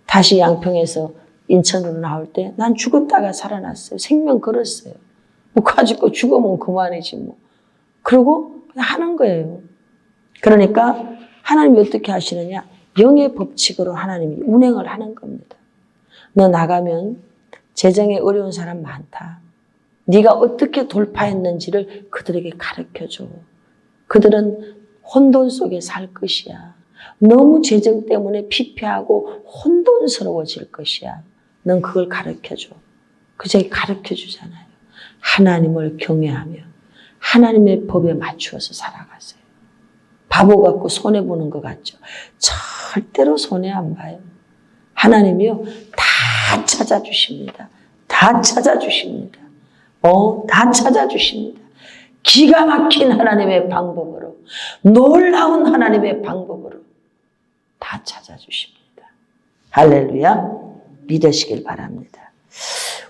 다시 양평에서 인천으로 나올 때 난 죽었다가 살아났어요. 생명 걸었어요. 뭐 가지고 죽으면 그만이지 뭐. 그러고 그냥 하는 거예요. 그러니까 하나님이 어떻게 하시느냐? 영의 법칙으로 하나님이 운행을 하는 겁니다. 너 나가면 재정에 어려운 사람 많다. 네가 어떻게 돌파했는지를 그들에게 가르쳐줘. 그들은 혼돈 속에 살 것이야. 너무 재정 때문에 피폐하고 혼돈스러워질 것이야. 넌 그걸 가르쳐줘. 그저기 가르쳐주잖아요. 하나님을 경외하며 하나님의 법에 맞추어서 살아가세요. 바보 같고 손해보는 것 같죠? 절대로 손해 안 봐요. 하나님이요 다 찾아주십니다. 다 찾아주십니다. 다 찾아주십니다. 기가 막힌 하나님의 방법으로, 놀라운 하나님의 방법으로 다 찾아주십니다. 할렐루야. 믿으시길 바랍니다.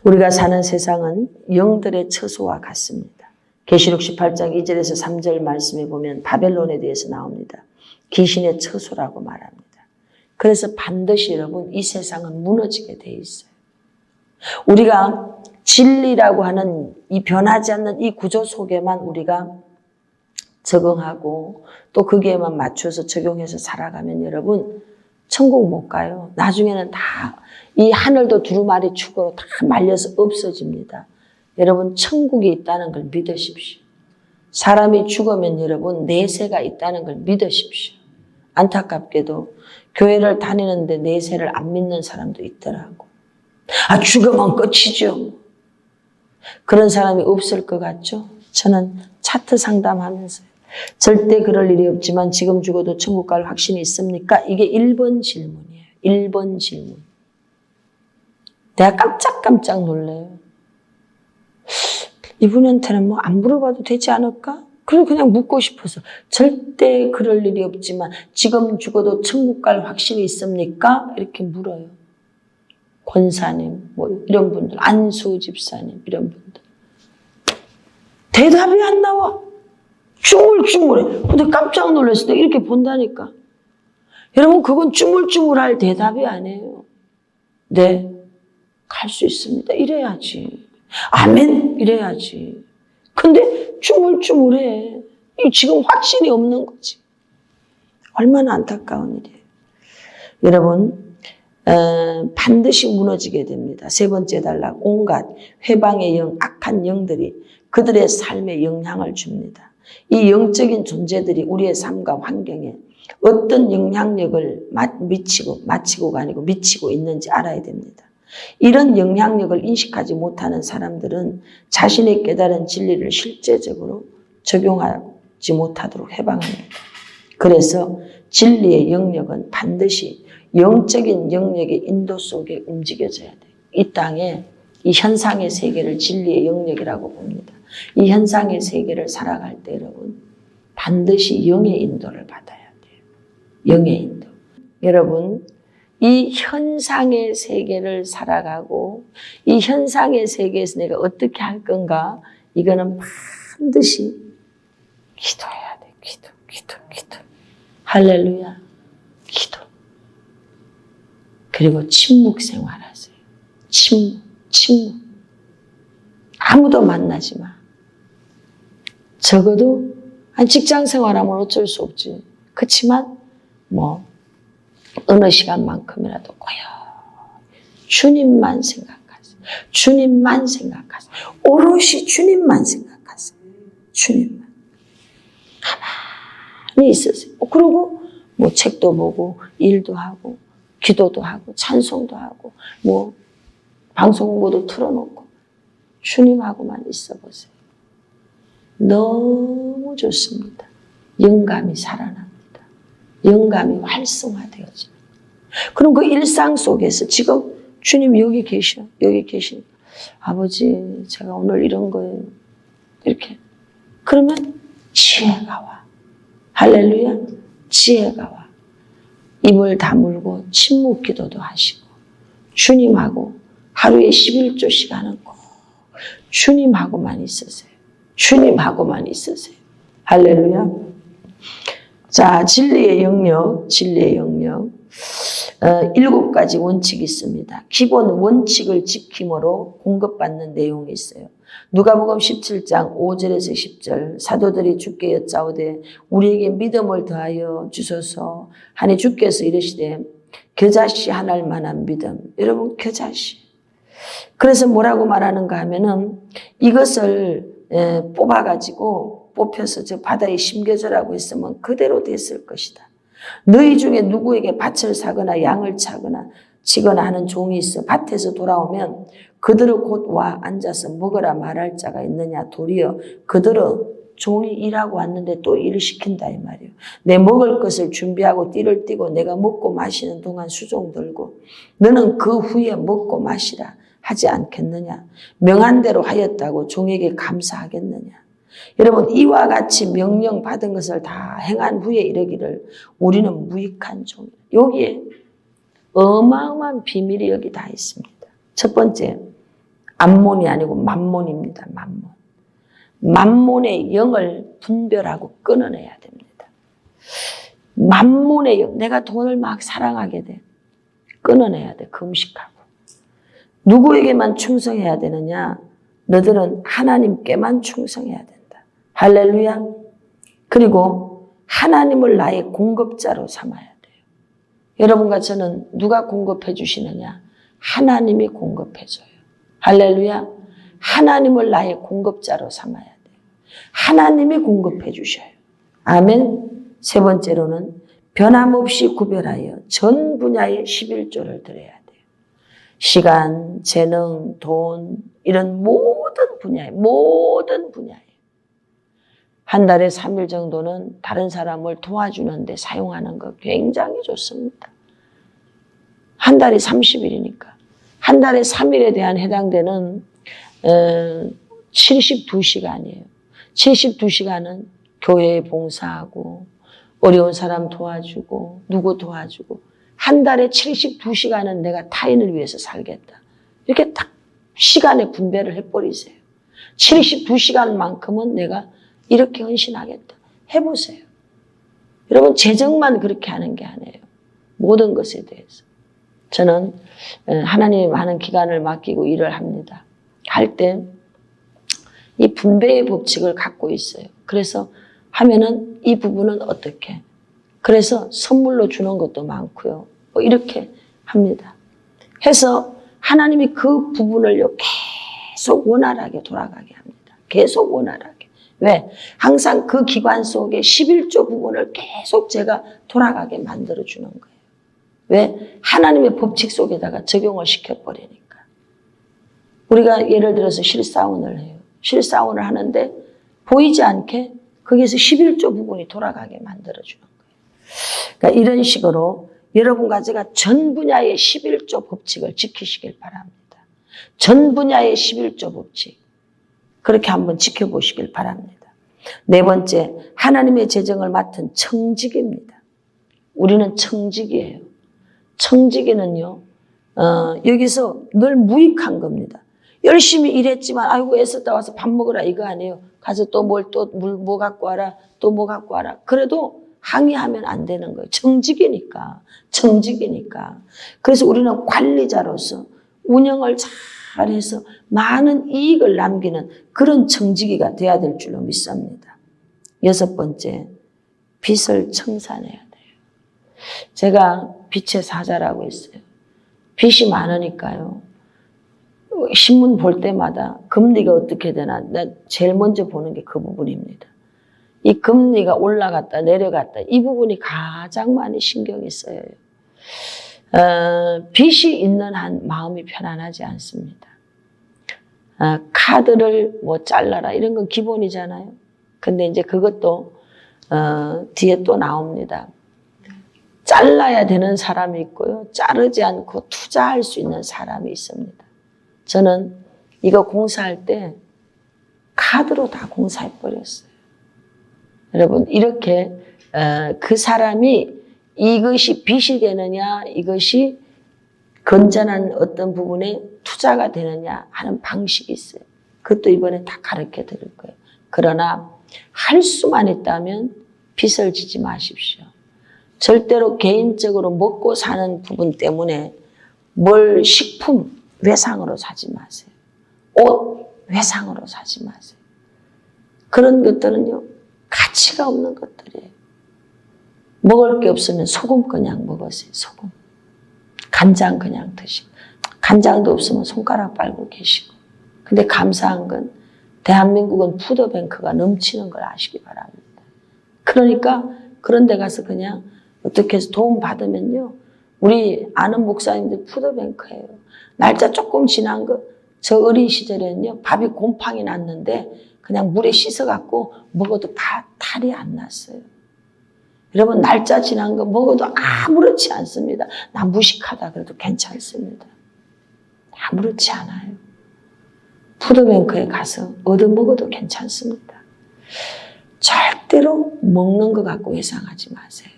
우리가 사는 세상은 영들의 처소와 같습니다. 계시록 18장 2절에서 3절 말씀에 보면 바벨론에 대해서 나옵니다. 귀신의 처소라고 말합니다. 그래서 반드시 여러분 이 세상은 무너지게 돼 있어요. 우리가 진리라고 하는 이 변하지 않는 이 구조 속에만 우리가 적응하고 또 거기에만 맞춰서 적용해서 살아가면 여러분 천국 못 가요. 나중에는 다 이 하늘도 두루마리 축으로 다 말려서 없어집니다. 여러분 천국이 있다는 걸 믿으십시오. 사람이 죽으면 여러분 내세가 있다는 걸 믿으십시오. 안타깝게도 교회를 다니는데 내세를 안 믿는 사람도 있더라고. 죽으면 끝이죠. 그런 사람이 없을 것 같죠? 저는 차트 상담하면서요. 절대 그럴 일이 없지만 지금 죽어도 천국 갈 확신이 있습니까? 이게 1번 질문이에요. 1번 질문. 내가 깜짝깜짝 놀래요. 이분한테는 뭐 안 물어봐도 되지 않을까? 그래서 그냥 묻고 싶어서. 절대 그럴 일이 없지만 지금 죽어도 천국 갈 확신이 있습니까? 이렇게 물어요. 권사님, 뭐 이런 분들, 안수 집사님 이런 분들. 대답이 안 나와. 쭈물쭈물해. 근데 깜짝 놀랐을 때 이렇게 본다니까. 여러분 그건 쭈물쭈물할 대답이 아니에요. 네, 갈 수 있습니다. 이래야지. 아멘 이래야지. 근데 쭈물쭈물해. 지금 확신이 없는 거지. 얼마나 안타까운 일이에요. 여러분 반드시 무너지게 됩니다. 세 번째 단락, 온갖 회방의 영, 악한 영들이 그들의 삶에 영향을 줍니다. 이 영적인 존재들이 우리의 삶과 환경에 어떤 영향력을 미치고가 아니고 미치고 있는지 알아야 됩니다. 이런 영향력을 인식하지 못하는 사람들은 자신의 깨달은 진리를 실제적으로 적용하지 못하도록 해방합니다. 그래서 진리의 영역은 반드시 영적인 영역의 인도 속에 움직여져야 돼요. 이 땅에 이 현상의 세계를 진리의 영역이라고 봅니다. 이 현상의 세계를 살아갈 때 여러분 반드시 영의 인도를 받아야 돼요. 영의 인도. 여러분 이 현상의 세계를 살아가고 이 현상의 세계에서 내가 어떻게 할 건가 이거는 반드시 기도해야 돼. 기도. 할렐루야. 기도. 그리고 침묵 생활하세요. 침묵. 아무도 만나지 마. 적어도 직장 생활하면 어쩔 수 없지. 그렇지만 어느 시간만큼이라도 주님만 생각하세요. 주님만 생각하세요. 오롯이 주님만 생각하세요. 주님만. 가만히 있으세요. 그리고 책도 보고 일도 하고 기도도 하고 찬송도 하고 방송국도 틀어놓고 주님하고만 있어 보세요. 너무 좋습니다. 영감이 살아납니다. 영감이 활성화되어집니다. 그럼 그 일상 속에서 지금 주님 여기 계시니까 아버지 제가 오늘 이런 거예요. 이렇게. 그러면 지혜가 와. 할렐루야. 지혜가 와. 입을 다물고 침묵 기도도 하시고 주님하고 하루에 11조 시간은 꼭 주님하고만 있으세요. 주님하고만 있으세요. 할렐루야. 자, 진리의 영역. 7가지 원칙이 있습니다. 기본 원칙을 지킴으로 공급받는 내용이 있어요. 누가복음 17장 5절에서 10절 사도들이 주께 여짜오되 우리에게 믿음을 더하여 주소서 하니 주께서 이르시되 겨자씨 하나일 만한 믿음. 여러분 겨자씨. 그래서 뭐라고 말하는가 하면은 이것을 뽑혀서 저 바다에 심겨져라고 했으면 그대로 됐을 것이다. 너희 중에 누구에게 밭을 사거나 양을 치거나 하는 종이 있어 밭에서 돌아오면 그들은 곧 와 앉아서 먹으라 말할 자가 있느냐. 도리어 그들은 종이 일하고 왔는데 또 일을 시킨다 이 말이에요. 내 먹을 것을 준비하고 띠를 띠고 내가 먹고 마시는 동안 수종 들고 너는 그 후에 먹고 마시라 하지 않겠느냐. 명한 대로 하였다고 종에게 감사하겠느냐. 여러분 이와 같이 명령 받은 것을 다 행한 후에 이르기를 우리는 무익한 종이다. 여기에 어마어마한 비밀이 여기 다 있습니다. 첫 번째 암몬이 아니고 만몬입니다. 만몬의 영을 분별하고 끊어내야 됩니다. 만몬의 영, 내가 돈을 막 사랑하게 돼. 끊어내야 돼. 금식하고. 누구에게만 충성해야 되느냐? 너들은 하나님께만 충성해야 된다. 할렐루야. 그리고 하나님을 나의 공급자로 삼아야 돼요. 여러분과 저는 누가 공급해 주시느냐? 하나님이 공급해 줘요. 할렐루야. 하나님을 나의 공급자로 삼아야 돼요. 하나님이 공급해 주셔요. 아멘. 세 번째로는 변함없이 구별하여 전 분야의 11조를 드려야 돼요. 시간, 재능, 돈 이런 모든 분야에 한 달에 3일 정도는 다른 사람을 도와주는데 사용하는 거 굉장히 좋습니다. 한 달이 30일이니까. 한 달에 3일에 대한 해당되는 72시간이에요. 72시간은 교회에 봉사하고 어려운 사람 도와주고 누구 도와주고 한 달에 72시간은 내가 타인을 위해서 살겠다. 이렇게 딱 시간에 분배를 해버리세요. 72시간만큼은 내가 이렇게 헌신하겠다. 해보세요. 여러분 재정만 그렇게 하는 게 아니에요. 모든 것에 대해서. 저는 하나님 하는 기간을 맡기고 일을 합니다. 할 때 이 분배의 법칙을 갖고 있어요. 그래서 하면은 이 부분은 어떻게. 그래서 선물로 주는 것도 많고요. 뭐 이렇게 합니다. 해서 하나님이 그 부분을요 계속 원활하게 돌아가게 합니다. 계속 원활하게. 왜? 항상 그 기관 속에 11조 부분을 계속 제가 돌아가게 만들어주는 거예요. 왜? 하나님의 법칙 속에다가 적용을 시켜버리니까. 우리가 예를 들어서 실사원을 해요. 실사원을 하는데 보이지 않게 거기에서 11조 부분이 돌아가게 만들어주는 거예요. 그러니까 이런 식으로 여러분과 제가 전 분야의 11조 법칙을 지키시길 바랍니다. 전 분야의 11조 법칙. 그렇게 한번 지켜보시길 바랍니다. 네 번째, 하나님의 재정을 맡은 청지기입니다. 우리는 청지기예요. 청지기는요, 여기서 늘 무익한 겁니다. 열심히 일했지만, 아이고, 애썼다 와서 밥 먹으라, 이거 아니에요. 가서 또 물 뭐 갖고 와라, 또 뭐 갖고 와라. 그래도 항의하면 안 되는 거예요. 청지기니까. 청지기니까. 그래서 우리는 관리자로서 운영을 잘해서 많은 이익을 남기는 그런 청지기가 돼야 될 줄로 믿습니다. 여섯 번째, 빚을 청산해야 돼요. 제가 빚의 사자라고 했어요. 빚이 많으니까요. 신문 볼 때마다 금리가 어떻게 되나 제일 먼저 보는 게 그 부분입니다. 이 금리가 올라갔다 내려갔다 이 부분이 가장 많이 신경이 쓰여요. 빚이 있는 한 마음이 편안하지 않습니다. 카드를 뭐 잘라라 이런 건 기본이잖아요. 근데 이제 그것도 뒤에 또 나옵니다. 잘라야 되는 사람이 있고요. 자르지 않고 투자할 수 있는 사람이 있습니다. 저는 이거 공사할 때 카드로 다 공사해버렸어요. 여러분 이렇게 그 사람이 이것이 빚이 되느냐 이것이 건전한 어떤 부분에 투자가 되느냐 하는 방식이 있어요. 그것도 이번에 다 가르쳐 드릴 거예요. 그러나 할 수만 있다면 빚을 지지 마십시오. 절대로 개인적으로 먹고 사는 부분 때문에 뭘 식품 외상으로 사지 마세요. 옷 외상으로 사지 마세요. 그런 것들은요 가치가 없는 것들이에요. 먹을 게 없으면 소금 그냥 먹으세요. 소금. 간장 그냥 드시고. 간장도 없으면 손가락 빨고 계시고. 근데 감사한 건 대한민국은 푸드뱅크가 넘치는 걸 아시기 바랍니다. 그러니까 그런 데 가서 그냥 어떻게 해서 도움 받으면요. 우리 아는 목사님들 푸드뱅크예요. 날짜 조금 지난 거, 저 어린 시절에는요, 밥이 곰팡이 났는데 그냥 물에 씻어갖고 먹어도 탈이 안 났어요. 여러분, 날짜 지난 거 먹어도 아무렇지 않습니다. 나 무식하다 그래도 괜찮습니다. 아무렇지 않아요. 푸드뱅크에 가서 얻어먹어도 괜찮습니다. 절대로 먹는 거 갖고 외상하지 마세요.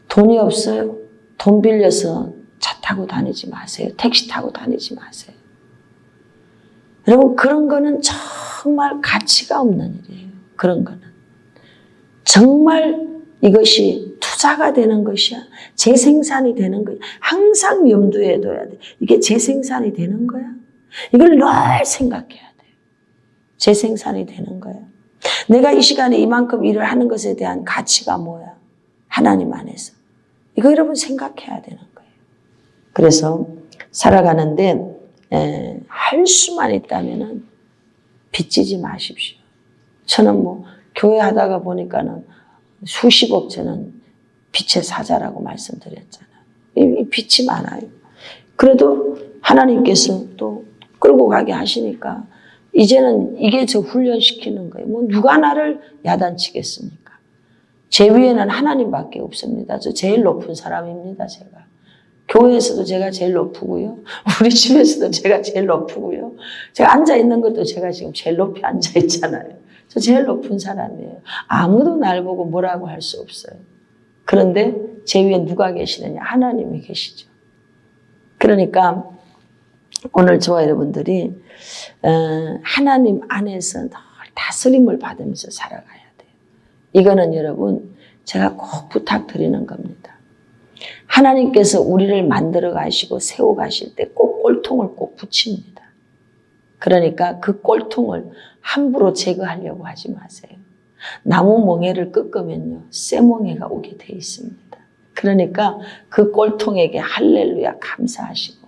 돈이 없어요. 돈 빌려서 차 타고 다니지 마세요. 택시 타고 다니지 마세요. 여러분 그런 거는 정말 가치가 없는 일이에요. 그런 거는. 정말 이것이 투자가 되는 것이야. 재생산이 되는 거야. 항상 염두에 둬야 돼. 이게 재생산이 되는 거야. 이걸 늘 생각해야 돼요. 재생산이 되는 거야. 내가 이 시간에 이만큼 일을 하는 것에 대한 가치가 뭐야? 하나님 안에서. 이거 여러분 생각해야 되는 거예요. 그래서 살아가는데 할 수만 있다면은 빚지지 마십시오. 저는 뭐 교회 하다가 보니까는 수십억 저는 빚의 사자라고 말씀드렸잖아요. 이 빚이 많아요. 그래도 하나님께서 또 끌고 가게 하시니까 이제는 이게 저 훈련시키는 거예요. 뭐 누가 나를 야단치겠습니까? 제 위에는 하나님밖에 없습니다. 저 제일 높은 사람입니다, 제가. 교회에서도 제가 제일 높고요. 우리 집에서도 제가 제일 높고요. 제가 앉아있는 것도 제가 지금 제일 높이 앉아있잖아요. 저 제일 높은 사람이에요. 아무도 날 보고 뭐라고 할 수 없어요. 그런데 제 위에 누가 계시느냐? 하나님이 계시죠. 그러니까 오늘 저와 여러분들이 하나님 안에서 늘 다스림을 받으면서 살아가야 돼요. 이거는 여러분 제가 꼭 부탁드리는 겁니다. 하나님께서 우리를 만들어 가시고 세워 가실 때 꼭 꼴통을 꼭 붙입니다. 그러니까 그 꼴통을 함부로 제거하려고 하지 마세요. 나무 멍에를 꺾으면요, 새 멍에가 오게 돼 있습니다. 그러니까 그 꼴통에게 할렐루야 감사하시고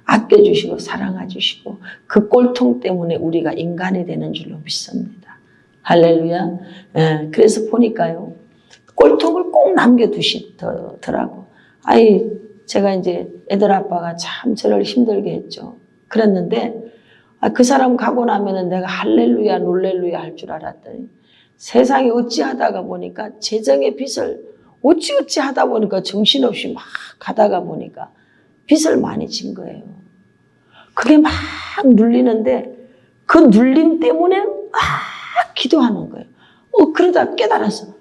아껴주시고 사랑해주시고 그 꼴통 때문에 우리가 인간이 되는 줄로 믿습니다. 할렐루야. 그래서 보니까요, 꼴통을 꼭 남겨두시더라고. 아이, 제가 이제 애들 아빠가 참 저를 힘들게 했죠. 그랬는데 그 사람 가고 나면은 내가 할렐루야 놀렐루야 할 줄 알았더니 세상에 어찌하다가 보니까 재정의 빚을 어찌 하다 보니까 정신없이 막 가다가 보니까 빚을 많이 진 거예요. 그게 막 눌리는데 그 눌림 때문에 막 기도하는 거예요. 그러다 깨달았어.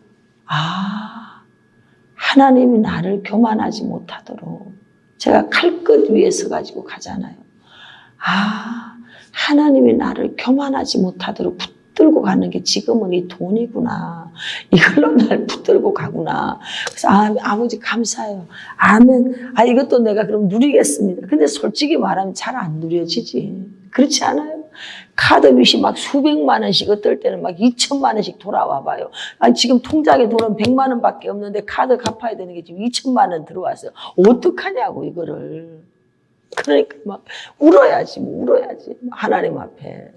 하나님이 나를 교만하지 못하도록 제가 칼끝 위에 서가지고 가잖아요. 하나님이 나를 교만하지 못하도록 붙들고 가는 게 지금은 이 돈이구나. 이걸로 날 붙들고 가구나. 그래서 아버지 감사해요. 아멘. 이것도 내가 그럼 누리겠습니다. 근데 솔직히 말하면 잘 안 누려지지. 그렇지 않아요? 카드 빚이 막 수백만 원씩 어떨 때는 막 2천만 원씩 돌아와 봐요. 지금 통장에 돈은 100만 원밖에 없는데 카드 갚아야 되는 게 지금 2천만 원 들어왔어요. 어떡하냐고 이거를. 그러니까 막 울어야지 하나님 앞에.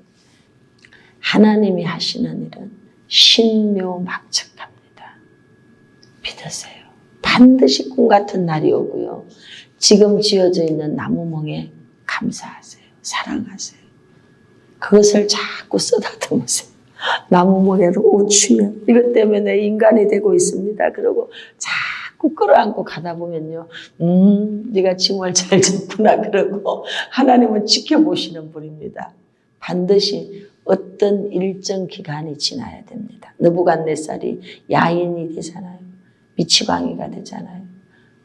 하나님이 하시는 일은 신묘막측합니다. 믿으세요. 반드시 꿈 같은 날이 오고요. 지금 지어져 있는 나무멍에 감사하세요. 사랑하세요. 그것을 자꾸 쓰다듬으세요. 나무멍에로 오추면 이것 때문에 인간이 되고 있습니다. 그러고 자꾸 끌어안고 가다 보면요. 네가 정말 잘 졌구나 그러고 하나님은 지켜보시는 분입니다. 반드시 어떤 일정 기간이 지나야 됩니다. 느부갓네살이 야인이 되잖아요. 미치광이가 되잖아요.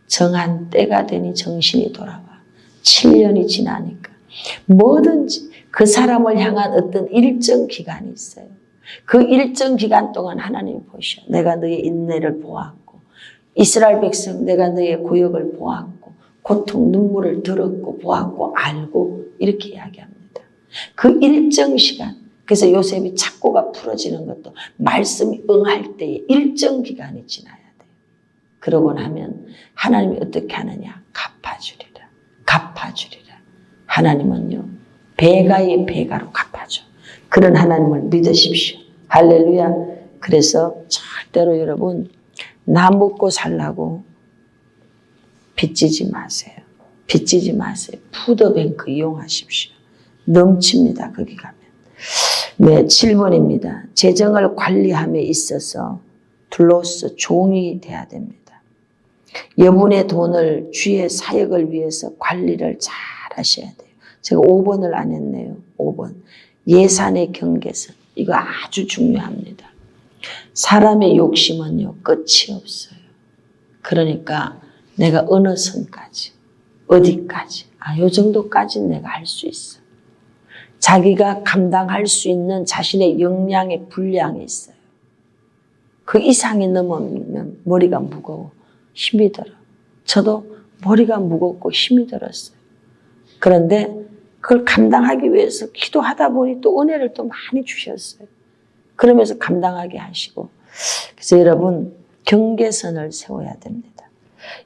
정한 때가 되니 정신이 돌아와. 7년이 지나니까 뭐든지 그 사람을 향한 어떤 일정 기간이 있어요. 그 일정 기간 동안 하나님이 보셔. 내가 너의 인내를 보았고 이스라엘 백성 내가 너의 고역을 보았고 고통 눈물을 들었고 보았고 알고 이렇게 이야기합니다. 그 일정 시간, 그래서 요셉이 착고가 풀어지는 것도 말씀이 응할 때에 일정 기간이 지나야 돼요. 그러고 나면 하나님이 어떻게 하느냐? 갚아주리라. 하나님은요, 배가의 배가로 갚아줘. 그런 하나님을 믿으십시오. 할렐루야. 그래서 절대로 여러분 나 먹고 살라고 빚지지 마세요. 푸드뱅크 이용하십시오. 넘칩니다. 거기 가면. 네, 7번입니다. 재정을 관리함에 있어서 둘로서 종이 돼야 됩니다. 여분의 돈을 주의 사역을 위해서 관리를 잘 하셔야 돼요. 제가 5번을 안 했네요. 5번. 예산의 경계선. 이거 아주 중요합니다. 사람의 욕심은요, 끝이 없어요. 그러니까 내가 어느 선까지, 어디까지, 요 정도까지 내가 할 수 있어. 자기가 감당할 수 있는 자신의 역량의 분량이 있어요. 그 이상이 넘으면 머리가 무거워. 힘이 들어. 저도 머리가 무겁고 힘이 들었어요. 그런데 그걸 감당하기 위해서 기도하다 보니 또 은혜를 또 많이 주셨어요. 그러면서 감당하게 하시고. 그래서 여러분 경계선을 세워야 됩니다.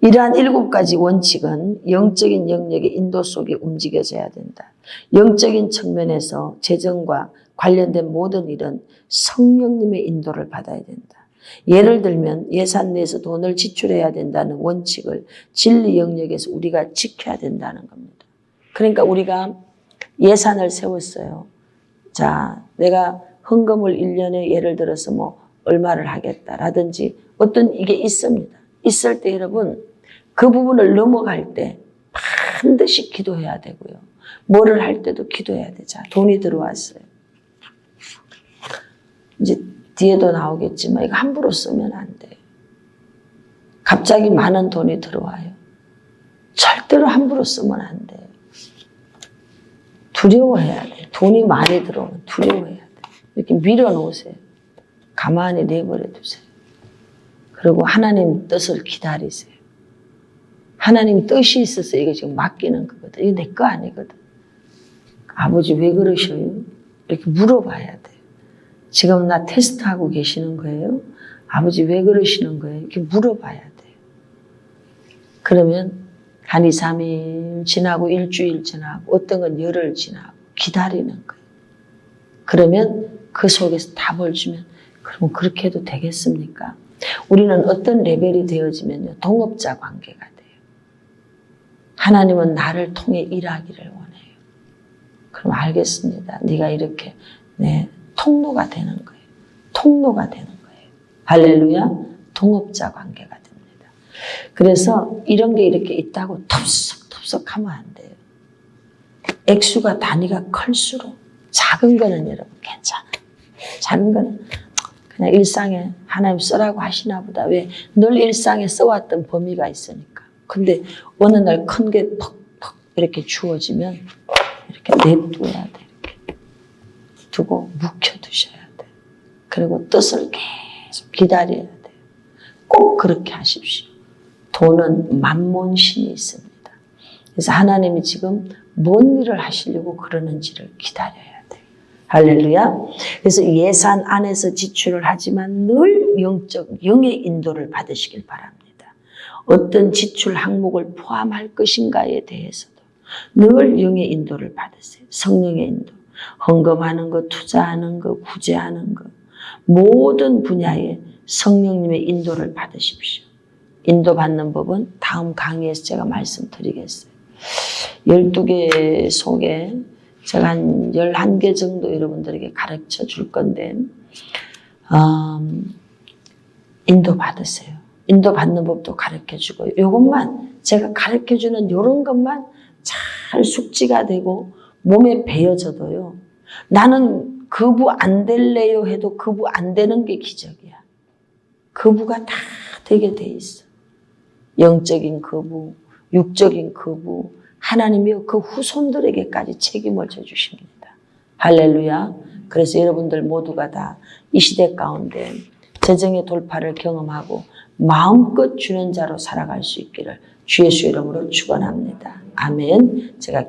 이러한 7가지 원칙은 영적인 영역의 인도 속에 움직여져야 된다. 영적인 측면에서 재정과 관련된 모든 일은 성령님의 인도를 받아야 된다. 예를 들면 예산 내에서 돈을 지출해야 된다는 원칙을 진리 영역에서 우리가 지켜야 된다는 겁니다. 그러니까 우리가 예산을 세웠어요. 자, 내가 헌금을 1년에 예를 들어서 뭐 얼마를 하겠다라든지 어떤 이게 있습니다. 있을 때 여러분 그 부분을 넘어갈 때 반드시 기도해야 되고요. 뭐를 할 때도 기도해야 되잖아요. 돈이 들어왔어요. 이제 뒤에도 나오겠지만 이거 함부로 쓰면 안 돼요. 갑자기 많은 돈이 들어와요. 절대로 함부로 쓰면 안 돼요. 두려워해야 돼요. 돈이 많이 들어오면 두려워해야 돼요. 이렇게 밀어놓으세요. 가만히 내버려 두세요. 그리고 하나님 뜻을 기다리세요. 하나님 뜻이 있어서 이거 지금 맡기는 거거든. 이거 내 거 아니거든. 아버지 왜 그러셔요? 이렇게 물어봐야 돼요. 지금 나 테스트하고 계시는 거예요? 아버지 왜 그러시는 거예요? 이렇게 물어봐야 돼요. 그러면 한 2, 3일 지나고 일주일 지나고 어떤 건 열흘 지나고 기다리는 거예요. 그러면 그 속에서 답을 주면 그럼 그렇게 해도 되겠습니까? 우리는 어떤 레벨이 되어지면요. 동업자 관계가 돼요. 하나님은 나를 통해 일하기를 원해요. 그럼 알겠습니다. 네가 이렇게 통로가 되는 거예요. 통로가 되는 거예요. 할렐루야. 동업자 관계가 됩니다. 그래서 이런 게 이렇게 있다고 덥석덥석 하면 안 돼요. 액수가 단위가 클수록 작은 거는 여러분 괜찮아요. 작은 거는 그냥 일상에 하나님 써라고 하시나 보다. 왜? 늘 일상에 써왔던 범위가 있으니까. 근데 어느 날 큰 게 턱턱 이렇게 주어지면 이렇게 냅둬야 돼. 이렇게 두고 묵혀두셔야 돼. 그리고 뜻을 계속 기다려야 돼요. 꼭 그렇게 하십시오. 돈은 만몬신이 있습니다. 그래서 하나님이 지금 뭔 일을 하시려고 그러는지를 기다려야 돼요. 할렐루야. 그래서 예산 안에서 지출을 하지만 늘 영의 인도를 받으시길 바랍니다. 어떤 지출 항목을 포함할 것인가에 대해서도 늘 영의 인도를 받으세요. 성령의 인도. 헌금하는 것, 투자하는 것, 구제하는 것. 모든 분야에 성령님의 인도를 받으십시오. 인도받는 법은 다음 강의에서 제가 말씀드리겠어요. 12개 속에 제가 한 11개 정도 여러분들에게 가르쳐 줄 건데 인도받으세요. 인도받는 법도 가르쳐 주고 이것만 제가 가르쳐 주는 이런 것만 잘 숙지가 되고 몸에 배어져도요. 나는 거부 안 될래요 해도 거부 안 되는 게 기적이야. 거부가 다 되게 돼 있어. 영적인 거부, 육적인 거부, 하나님이 그 후손들에게까지 책임을 져주십니다. 할렐루야. 그래서 여러분들 모두가 다 이 시대 가운데 재정의 돌파를 경험하고 마음껏 주는 자로 살아갈 수 있기를 주 예수 이름으로 축원합니다. 아멘. 제가